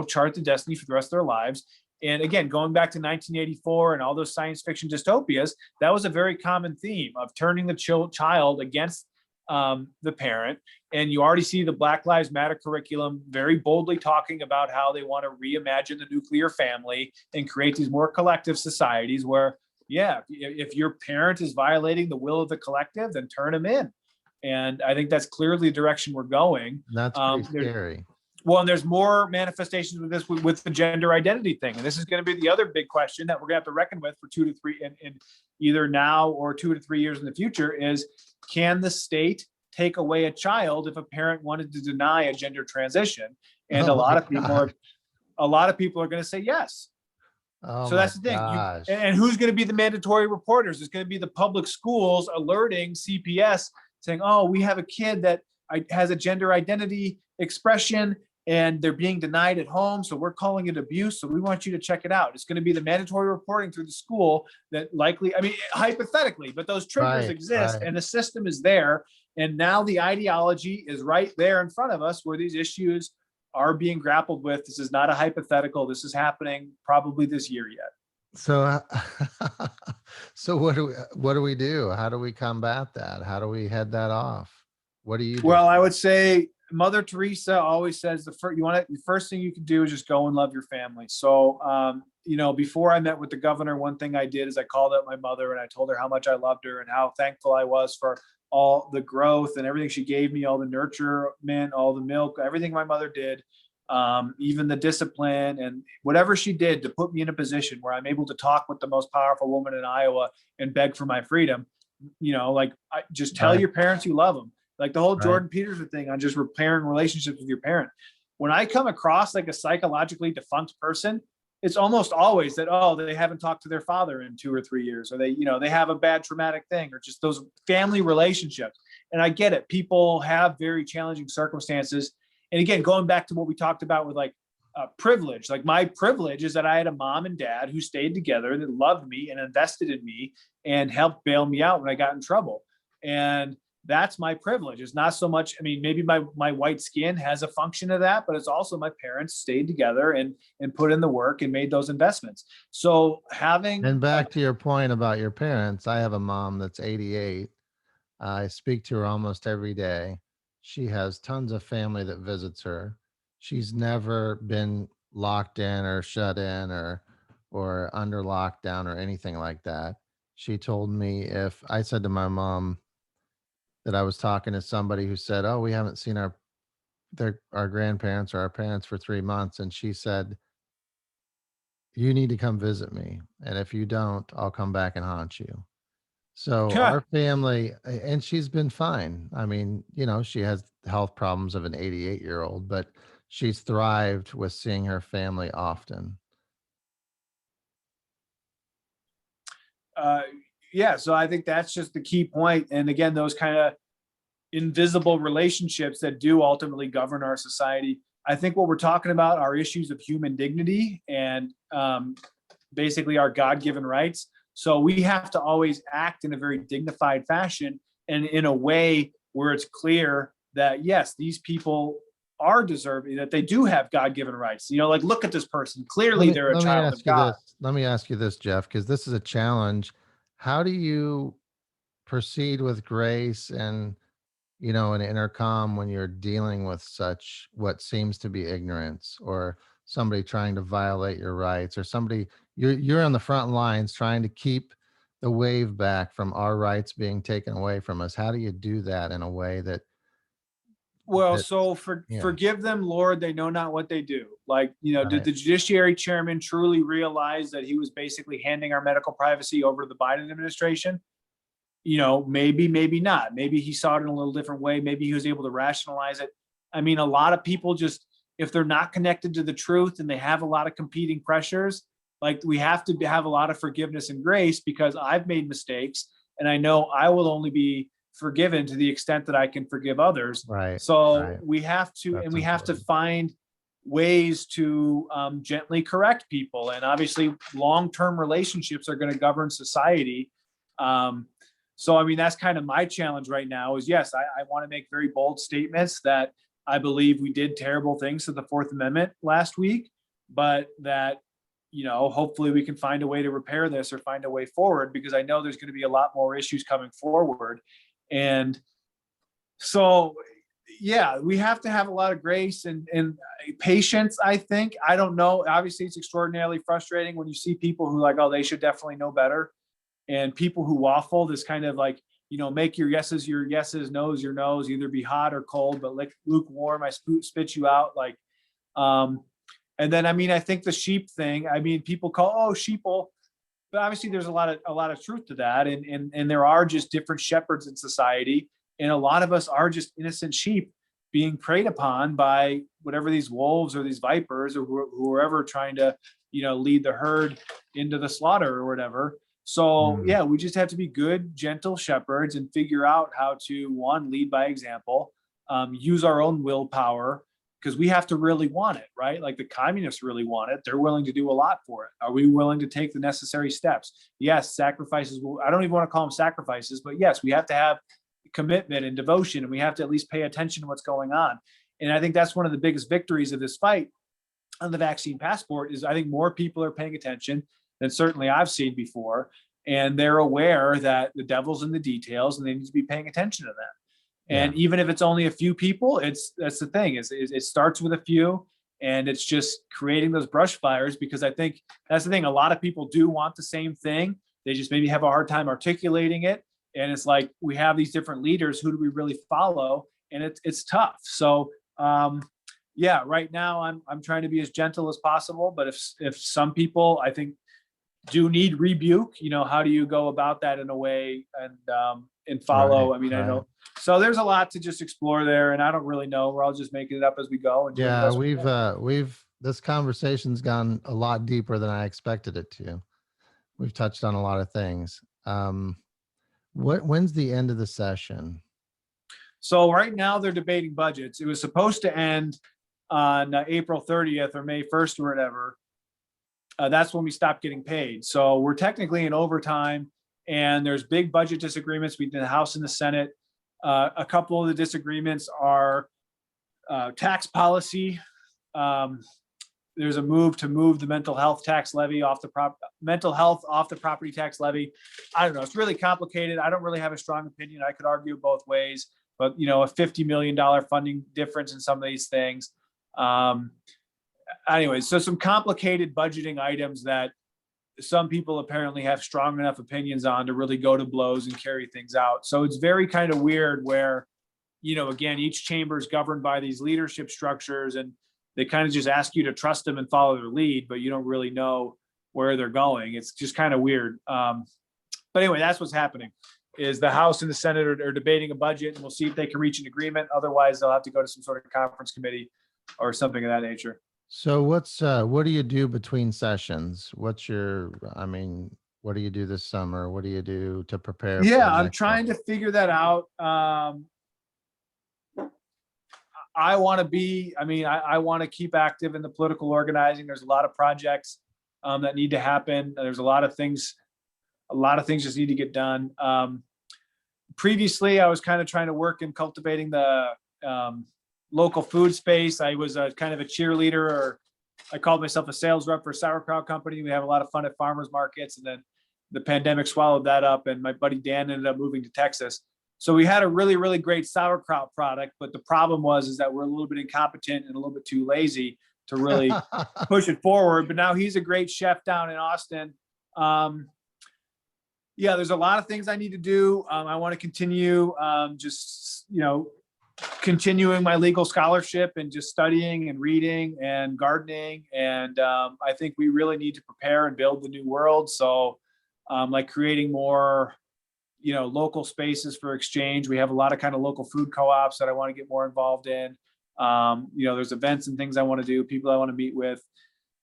chart the destiny for the rest of their lives. And again, going back to 1984 and all those science fiction dystopias, that was a very common theme of turning the child against the parent. And you already see the Black Lives Matter curriculum very boldly talking about how they want to reimagine the nuclear family and create these more collective societies where, yeah, if your parent is violating the will of the collective, then turn them in. And I think that's clearly the direction we're going. That's pretty scary. Well, and there's more manifestations with this with the gender identity thing. And this is going to be the other big question that we're going to have to reckon with for 2 to 3 in either now or 2 to 3 years in the future is, can the state take away a child if a parent wanted to deny a gender transition? And Oh a lot my of people gosh. are going to say yes. Oh So my that's the thing. gosh. And who's going to be the mandatory reporters? It's going to be the public schools alerting CPS saying, oh, we have a kid that has a gender identity expression and they're being denied at home. So we're calling it abuse. So we want you to check it out. It's going to be the mandatory reporting through the school that likely, I mean, hypothetically, but those triggers Right, exist right. and the system is there. And now the ideology is right there in front of us where these issues are being grappled with. This is not a hypothetical. This is happening probably this year yet. So, so what do we do? How do we combat that? How do we head that off? What do you do? Well, I would say Mother Teresa always says the first thing you can do is just go and love your family. So, before I met with the governor, one thing I did is I called up my mother and I told her how much I loved her and how thankful I was for all the growth and everything she gave me, all the nurturement, all the milk, everything my mother did, even the discipline and whatever she did to put me in a position where I'm able to talk with the most powerful woman in Iowa and beg for my freedom. Just tell Right. your parents you love them. Like the whole Right. Jordan Peterson thing on just repairing relationships with your parent. When I come across like a psychologically defunct person, it's almost always that, oh, they haven't talked to their father in 2 or 3 years, or they have a bad traumatic thing, or just those family relationships. And I get it. People have very challenging circumstances. And again, going back to what we talked about with privilege, like my privilege is that I had a mom and dad who stayed together and that loved me and invested in me and helped bail me out when I got in trouble. And that's my privilege. It's not so much, I mean, maybe my white skin has a function of that, but it's also my parents stayed together and put in the work and made those investments. So And back to your point about your parents, I have a mom that's 88. I speak to her almost every day. She has tons of family that visits her. She's never been locked in or shut in or under lockdown or anything like that. She told me, if I said to my mom that I was talking to somebody who said, "Oh, we haven't seen our grandparents or our parents for 3 months," and she said, "You need to come visit me, and if you don't, I'll come back and haunt you." So our family, and she's been fine. I mean, she has health problems of an 88-year-old, but she's thrived with seeing her family often. Yeah, so I think that's just the key point. And again, those kind of invisible relationships that do ultimately govern our society. I think what we're talking about are issues of human dignity and basically our God-given rights. So we have to always act in a very dignified fashion and in a way where it's clear that, yes, these people are deserving, that they do have God-given rights. Like, look at this person. Clearly, they're a child of God. Let me ask you this, Jeff, because this is a challenge. How do you proceed with grace and, an intercom when you're dealing with such what seems to be ignorance, or somebody trying to violate your rights, or somebody you're on the front lines trying to keep the wave back from our rights being taken away from us? How do you do that in a way that Well, that so yeah, forgive them, Lord, they know not what they do. Like, did right, the judiciary chairman truly realize that he was basically handing our medical privacy over to the Biden administration? Maybe, maybe not. Maybe he saw it in a little different way. Maybe he was able to rationalize it. I mean, a lot of people just, if they're not connected to the truth and they have a lot of competing pressures, like, we have to have a lot of forgiveness and grace, because I've made mistakes and I know I will only be forgiven to the extent that I can forgive others. right, So right. we have to, and That's we have to important. find ways to gently correct people. And obviously, long-term relationships are going to govern society. So, I mean, that's kind of my challenge right now is, yes, I want to make very bold statements that I believe we did terrible things to the Fourth Amendment last week, but that, hopefully we can find a way to repair this or find a way forward, because I know there's going to be a lot more issues coming forward. And so, yeah, we have to have a lot of grace and patience, I think. I don't know. Obviously, it's extraordinarily frustrating when you see people who, like, oh, they should definitely know better. And people who waffle, this kind of like, make your yeses, no's, your no's, either be hot or cold, but like lukewarm, I spit you out. Like, and then, I mean, I think the sheep thing, I mean, people call, oh, sheeple, but obviously there's a lot of truth to that. And there are just different shepherds in society. And a lot of us are just innocent sheep being preyed upon by whatever these wolves or these vipers or whoever trying to, lead the herd into the slaughter or whatever. So, Mm, yeah, we just have to be good, gentle shepherds and figure out how to, one, lead by example, use our own willpower, because we have to really want it, right? Like, the communists really want it. They're willing to do a lot for it. Are we willing to take the necessary steps? Yes, sacrifices. I don't even want to call them sacrifices, but yes, we have to have commitment and devotion, and we have to at least pay attention to what's going on. And I think that's one of the biggest victories of this fight on the vaccine passport is, I think more people are paying attention than certainly I've seen before. And they're aware that the devil's in the details and they need to be paying attention to them. yeah, And even if it's only a few people, that's the thing is it starts with a few, and it's just creating those brush fires, because I think that's the thing. A lot of people do want the same thing. They just maybe have a hard time articulating it. And it's like, we have these different leaders. Who do we really follow? And it's tough. So, yeah, right now I'm trying to be as gentle as possible. But if some people, I think, do need rebuke, how do you go about that in a way and follow? right, I mean, I right. know. So there's a lot to just explore there, and I don't really know. We're all just making it up as we go and doing the Yeah, best we can. we've this conversation's gone a lot deeper than I expected it to. We've touched on a lot of things. When's the end of the session? So right now they're debating budgets. It was supposed to end on April 30th or May 1st or whatever. That's when we stopped getting paid. So we're technically in overtime, and there's big budget disagreements between the House and the Senate. A couple of the disagreements are tax policy. Um, there's a move to move the mental health tax levy off the property tax levy. I don't know. It's really complicated. I don't really have a strong opinion. I could argue both ways, but a $50 million funding difference in some of these things. Anyway, so some complicated budgeting items that some people apparently have strong enough opinions on to really go to blows and carry things out. So it's very kind of weird where, again, each chamber is governed by these leadership structures, and they kind of just ask you to trust them and follow their lead, but you don't really know where they're going. It's just kind of weird. But anyway, that's what's happening. Is the House and the Senate are debating a budget, and we'll see if they can reach an agreement. Otherwise, they'll have to go to some sort of conference committee or something of that nature. So what do you do between sessions? What do you do this summer? What do you do to prepare for Yeah, the I'm next one? trying to figure that out. I want to be, I want to keep active in the political organizing. There's a lot of projects that need to happen. There's a lot of things just need to get done. Previously, I was kind of trying to work in cultivating the local food space. I was a kind of a cheerleader, or I called myself a sales rep for a sauerkraut company. We have a lot of fun at farmers markets, and then the pandemic swallowed that up, and my buddy Dan ended up moving to Texas. So we had a really, really great sauerkraut product, but the problem is that we're a little bit incompetent and a little bit too lazy to really push it forward. But now he's a great chef down in Austin. Yeah, there's a lot of things I need to do. I want to continue continuing my legal scholarship and just studying and reading and gardening. And I think we really need to prepare and build the new world. So like creating more, local spaces for exchange. We have a lot of kind of local food co-ops that I want to get more involved in. There's events and things I want to do, people I want to meet with.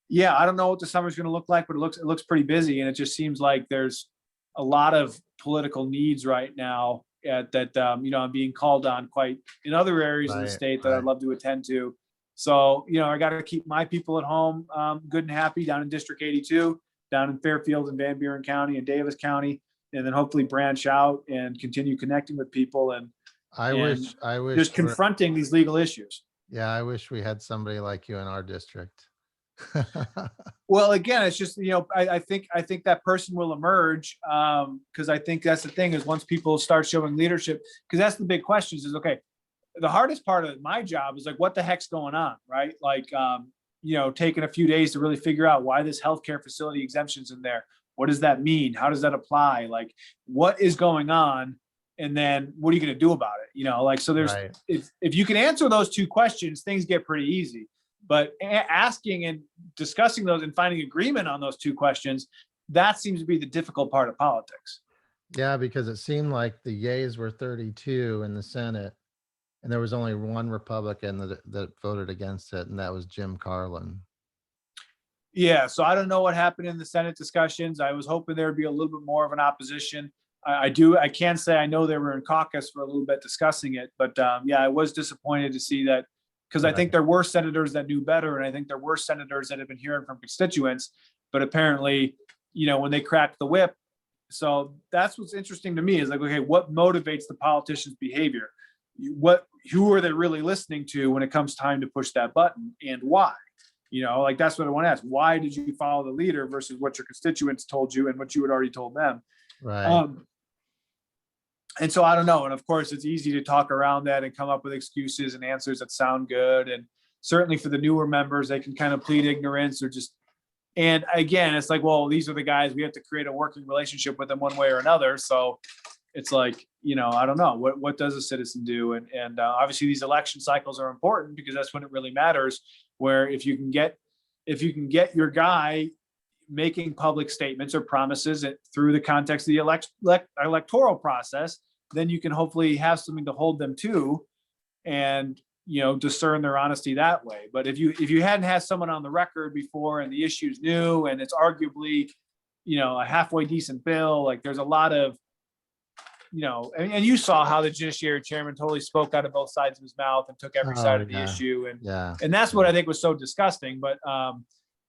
Yeah, I don't know what the summer's going to look like, but it looks pretty busy. And it just seems like there's a lot of political needs right now that I'm being called on quite in other areas of the state that I'd love to attend to. So, I got to keep my people at home good and happy down in District 82, down in Fairfield and Van Buren County and Davis County, and then hopefully branch out and continue connecting with people and I wish just confronting these legal issues. Yeah, I wish we had somebody like you in our district. Well, again, it's just, I think that person will emerge because I think that's the thing is once people start showing leadership, because that's the big question is, okay, the hardest part of my job is like, what the heck's going on, right? Like, taking a few days to really figure out why this healthcare facility exemption's in there. What does that mean? How does that apply? Like, what is going on? And then what are you going to do about it? So there's, if you can answer those two questions, things get pretty easy. But asking and discussing those and finding agreement on those two questions, that seems to be the difficult part of politics. Yeah, because it seemed like the yays were 32 in the Senate, and there was only one Republican that voted against it, and that was Jim Carlin. Yeah, so I don't know what happened in the Senate discussions. I was hoping there would be a little bit more of an opposition. I can say I know they were in caucus for a little bit discussing it, but I was disappointed to see that. Because I think there were senators that knew better, and I think there were senators that have been hearing from constituents, but apparently, when they cracked the whip. So that's what's interesting to me is like, okay, what motivates the politician's behavior? Who are they really listening to when it comes time to push that button, and why? That's what I want to ask. Why did you follow the leader versus what your constituents told you and what you had already told them? Right. And so I don't know. And of course, it's easy to talk around that and come up with excuses and answers that sound good. And certainly for the newer members, they can kind of plead ignorance or just, and again, it's like, well, these are the guys, we have to create a working relationship with them one way or another. So it's like, I don't know, what does a citizen do? And obviously these election cycles are important because that's when it really matters, where if you can get your guy making public statements or promises through the context of the electoral process, then you can hopefully have something to hold them to and, discern their honesty that way. But if you hadn't had someone on the record before and the issue's new and it's arguably, a halfway decent bill, like there's a lot of, and you saw how the judiciary chairman totally spoke out of both sides of his mouth and took every side of the issue. And that's what I think was so disgusting. But,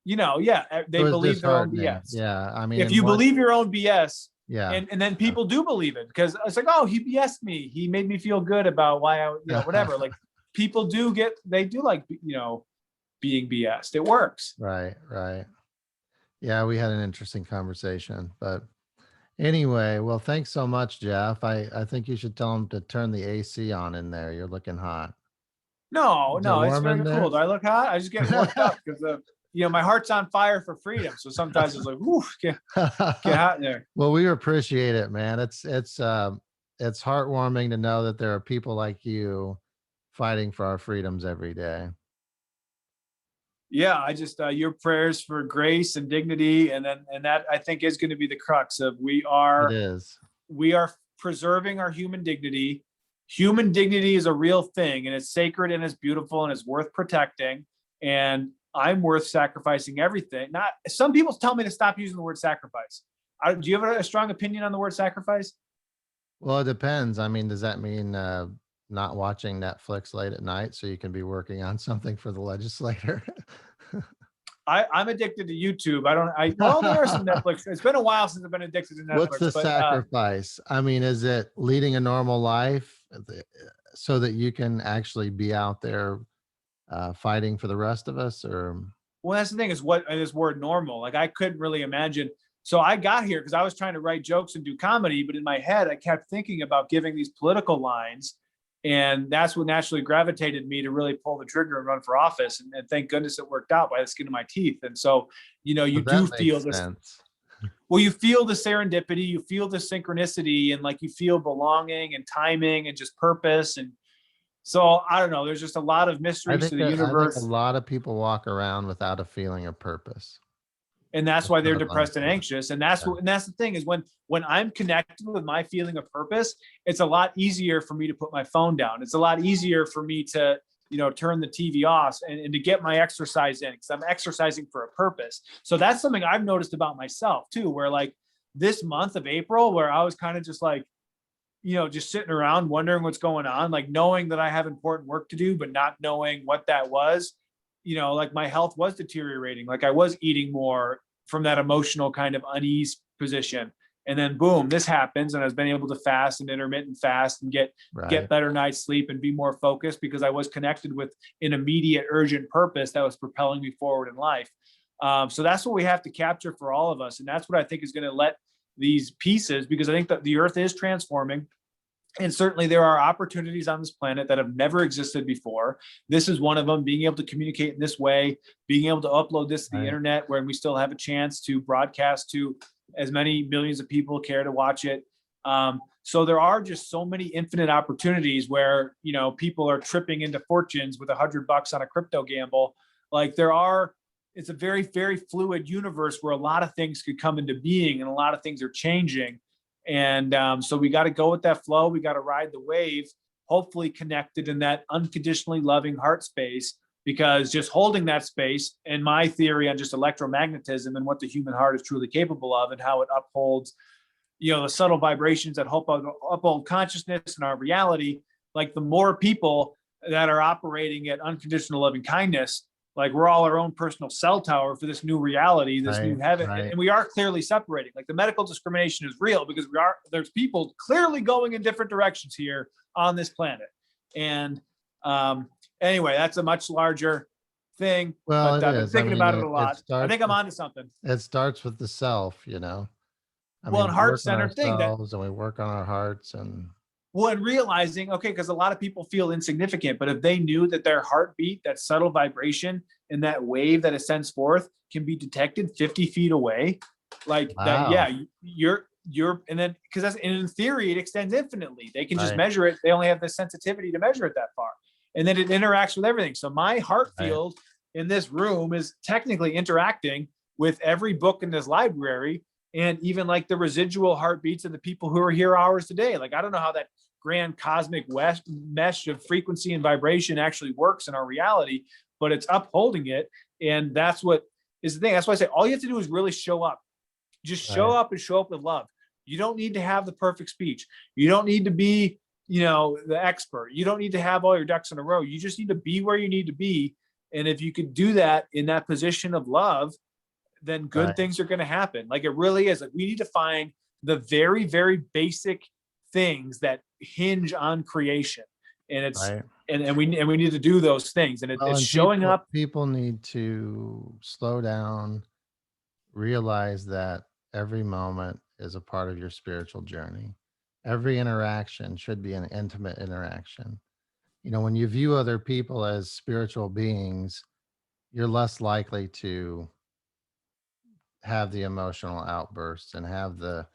they believe their own BS. Yeah. I mean, if you believe your own BS, yeah, and then people do believe it because it's like, oh, he BS'd me. He made me feel good about why I, whatever. Like people do like, being BS'd. It works. Right. Yeah, we had an interesting conversation, but anyway, well, thanks so much, Jeff. I think you should tell him to turn the AC on in there. You're looking hot. No, it's very cool. Do I look hot? I just get worked up because my heart's on fire for freedom. So sometimes it's like, whoo, get hot in there. Well, we appreciate it, man. It's heartwarming to know that there are people like you fighting for our freedoms every day. Yeah, I just your prayers for grace and dignity, and that I think is going to be the crux of we are preserving our human dignity. Human dignity is a real thing, and it's sacred and it's beautiful and it's worth protecting. And I'm worth sacrificing everything. Not some people tell me to stop using the word sacrifice. Do you have a strong opinion on the word sacrifice? Well, it depends. I mean, does that mean not watching Netflix late at night so you can be working on something for the legislator? I'm addicted to YouTube. Well, there are some Netflix. It's been a while since I've been addicted to What's the Netflix, but sacrifice? I mean, is it leading a normal life so that you can actually be out there fighting for the rest of us? Or well, that's the thing is what this word normal. Like I couldn't really imagine. So I got here because I was trying to write jokes and do comedy, but in my head, I kept thinking about giving these political lines. And that's what naturally gravitated me to really pull the trigger and run for office. And thank goodness it worked out by the skin of my teeth. And so, you well, do that feel makes this. sense. Well, you feel the serendipity, you feel the synchronicity, and like you feel belonging and timing and just purpose. And so I don't know, there's just a lot of mysteries to the I think a universe. lot of people walk around without a feeling of purpose. And that's That's why they're kind of depressed and uncommon. anxious. And that's Yeah. what, and that's the thing is when I'm connected with my feeling of purpose, it's a lot easier for me to put my phone down. It's a lot easier for me to, turn the TV off and to get my exercise in because I'm exercising for a purpose. So that's something I've noticed about myself too, where like this month of April, where I was kind of just like, just sitting around wondering what's going on, like knowing that I have important work to do, but not knowing what that was, like my health was deteriorating. Like I was eating more from that emotional kind of unease position. And then boom, this happens. And I've been able to fast and intermittent fast and get Right. better night's sleep and be more focused because I was connected with an immediate urgent purpose that was propelling me forward in life. So that's what we have to capture for all of us. And that's what I think is going to let these pieces, because I think that the earth is transforming. And certainly there are opportunities on this planet that have never existed before. This is one of them, being able to communicate in this way, being able to upload this to the Right. internet where we still have a chance to broadcast to as many millions of people care to watch it. So there are just so many infinite opportunities where, people are tripping into fortunes with $100 on a crypto gamble. Like it's a very, very fluid universe where a lot of things could come into being and a lot of things are changing. And so we got to go with that flow. We got to ride the wave, hopefully connected in that unconditionally loving heart space, because just holding that space and my theory on just electromagnetism and what the human heart is truly capable of and how it upholds, the subtle vibrations that uphold consciousness and our reality. Like the more people that are operating at unconditional loving kindness, like we're all our own personal cell tower for this new reality, this new heaven. Right. And we are clearly separating. Like the medical discrimination is real because there's people clearly going in different directions here on this planet. And anyway, that's a much larger thing. Well, But it I've been is. I thinking mean, about it a lot. I starts think I'm with, onto something. it starts with the self, I Well, mean, and we work on heart-centered thing that ourselves and we work on our hearts and Well, and realizing, okay, because a lot of people feel insignificant, but if they knew that their heartbeat, that subtle vibration and that wave that it sends forth can be detected 50 feet away, like that, wow. yeah, and then because and in theory, it extends infinitely. They can just Right. measure it. They only have the sensitivity to measure it that far. And then it interacts with everything. So my heart Right. field in this room is technically interacting with every book in this library and even like the residual heartbeats of the people who are here hours today. Like, I don't know how that grand cosmic mesh of frequency and vibration actually works in our reality, but it's upholding it. And that's what is the thing. That's why I say all you have to do is really show up. Just show Right. up and show up with love. You don't need to have the perfect speech. You don't need to be, the expert. You don't need to have all your ducks in a row. You just need to be where you need to be. And if you could do that in that position of love, then good Right. things are going to happen. Like it really is. Like we need to find the very, very basic things that hinge on creation. And it's Right. and we need to do those things. And Well, it's and showing up. people need to slow down, realize that every moment is a part of your spiritual journey. Every interaction should be an intimate interaction. When you view other people as spiritual beings, you're less likely to have the emotional outbursts and have the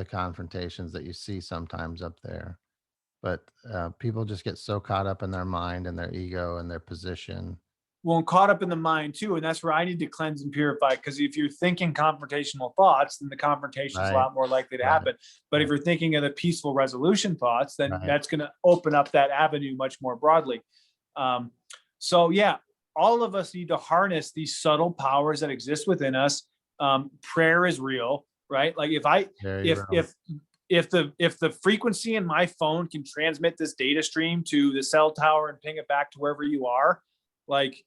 confrontations that you see sometimes up there. But people just get so caught up in their mind and their ego and their position. Well, and caught up in the mind too. And that's where I need to cleanse and purify. Because if you're thinking confrontational thoughts, then the confrontation is a Right. lot more likely to Right. happen. But if Right. you're thinking of the peaceful resolution thoughts, then Right. that's going to open up that avenue much more broadly. So yeah, all of us need to harness these subtle powers that exist within us. Prayer is real, right? Like Very if real. if the frequency in my phone can transmit this data stream to the cell tower and ping it back to wherever you are, like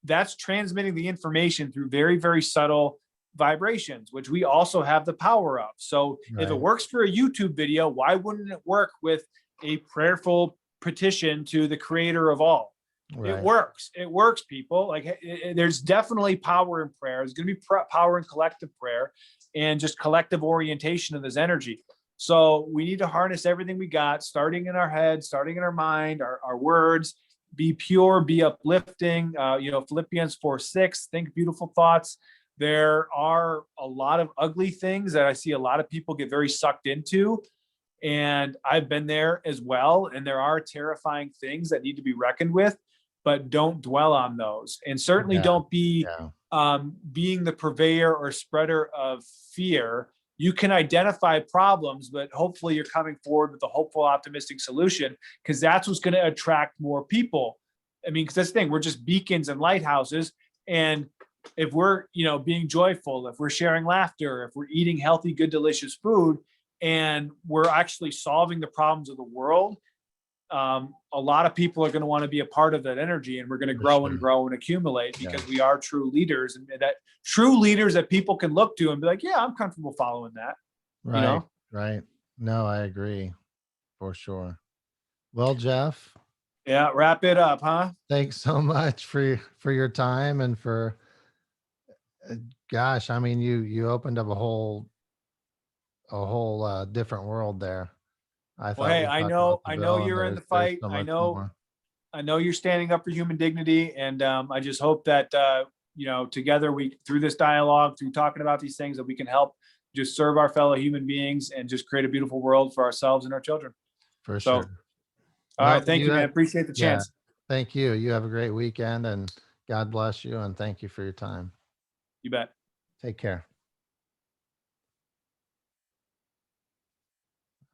that's transmitting the information through very, very subtle vibrations, which we also have the power of. So if it Right. works for a YouTube video, why wouldn't it work with a prayerful petition to the creator of all? It Right. works. It works, people. Like there's definitely power in prayer. There's going to be power in collective prayer and just collective orientation of this energy. So we need to harness everything we got, starting in our head, starting in our mind, our words, be pure, be uplifting. Philippians 4:6, think beautiful thoughts. There are a lot of ugly things that I see a lot of people get very sucked into. And I've been there as well. And there are terrifying things that need to be reckoned with, but don't dwell on those. And certainly Yeah. don't be Yeah. being the purveyor or spreader of fear. You can identify problems, but hopefully you're coming forward with a hopeful, optimistic solution, because that's what's going to attract more people. I mean, because that's the thing, we're just beacons and lighthouses. And if we're, being joyful, if we're sharing laughter, if we're eating healthy, good, delicious food, and we're actually solving the problems of the world, a lot of people are going to want to be a part of that energy, and we're going to grow and grow and accumulate, because we are true leaders, and that true leaders that people can look to and be like, yeah, I'm comfortable following that. Right. Right. No, I agree for sure. Well, Jeff, Yeah. Wrap it up, huh? thanks so much for your time and for gosh, I mean, you opened up a whole different world there. I Well, thought hey, we I talked about know, the I know bill, and you're in there's the there's fight. so I much know, more. I know you're standing up for human dignity. And I just hope that, together through this dialogue, through talking about these things, that we can help just serve our fellow human beings and just create a beautiful world for ourselves and our children. For So, sure. all Well, right. Thank you, man. Appreciate the yeah, chance. thank you. You have a great weekend, and God bless you, and thank you for your time. You bet. Take care.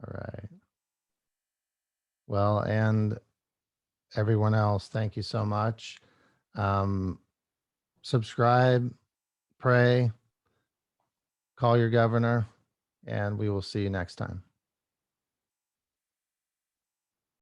All right. Well, and everyone else, thank you so much. Um, subscribe, pray, call your governor, and we will see you next time.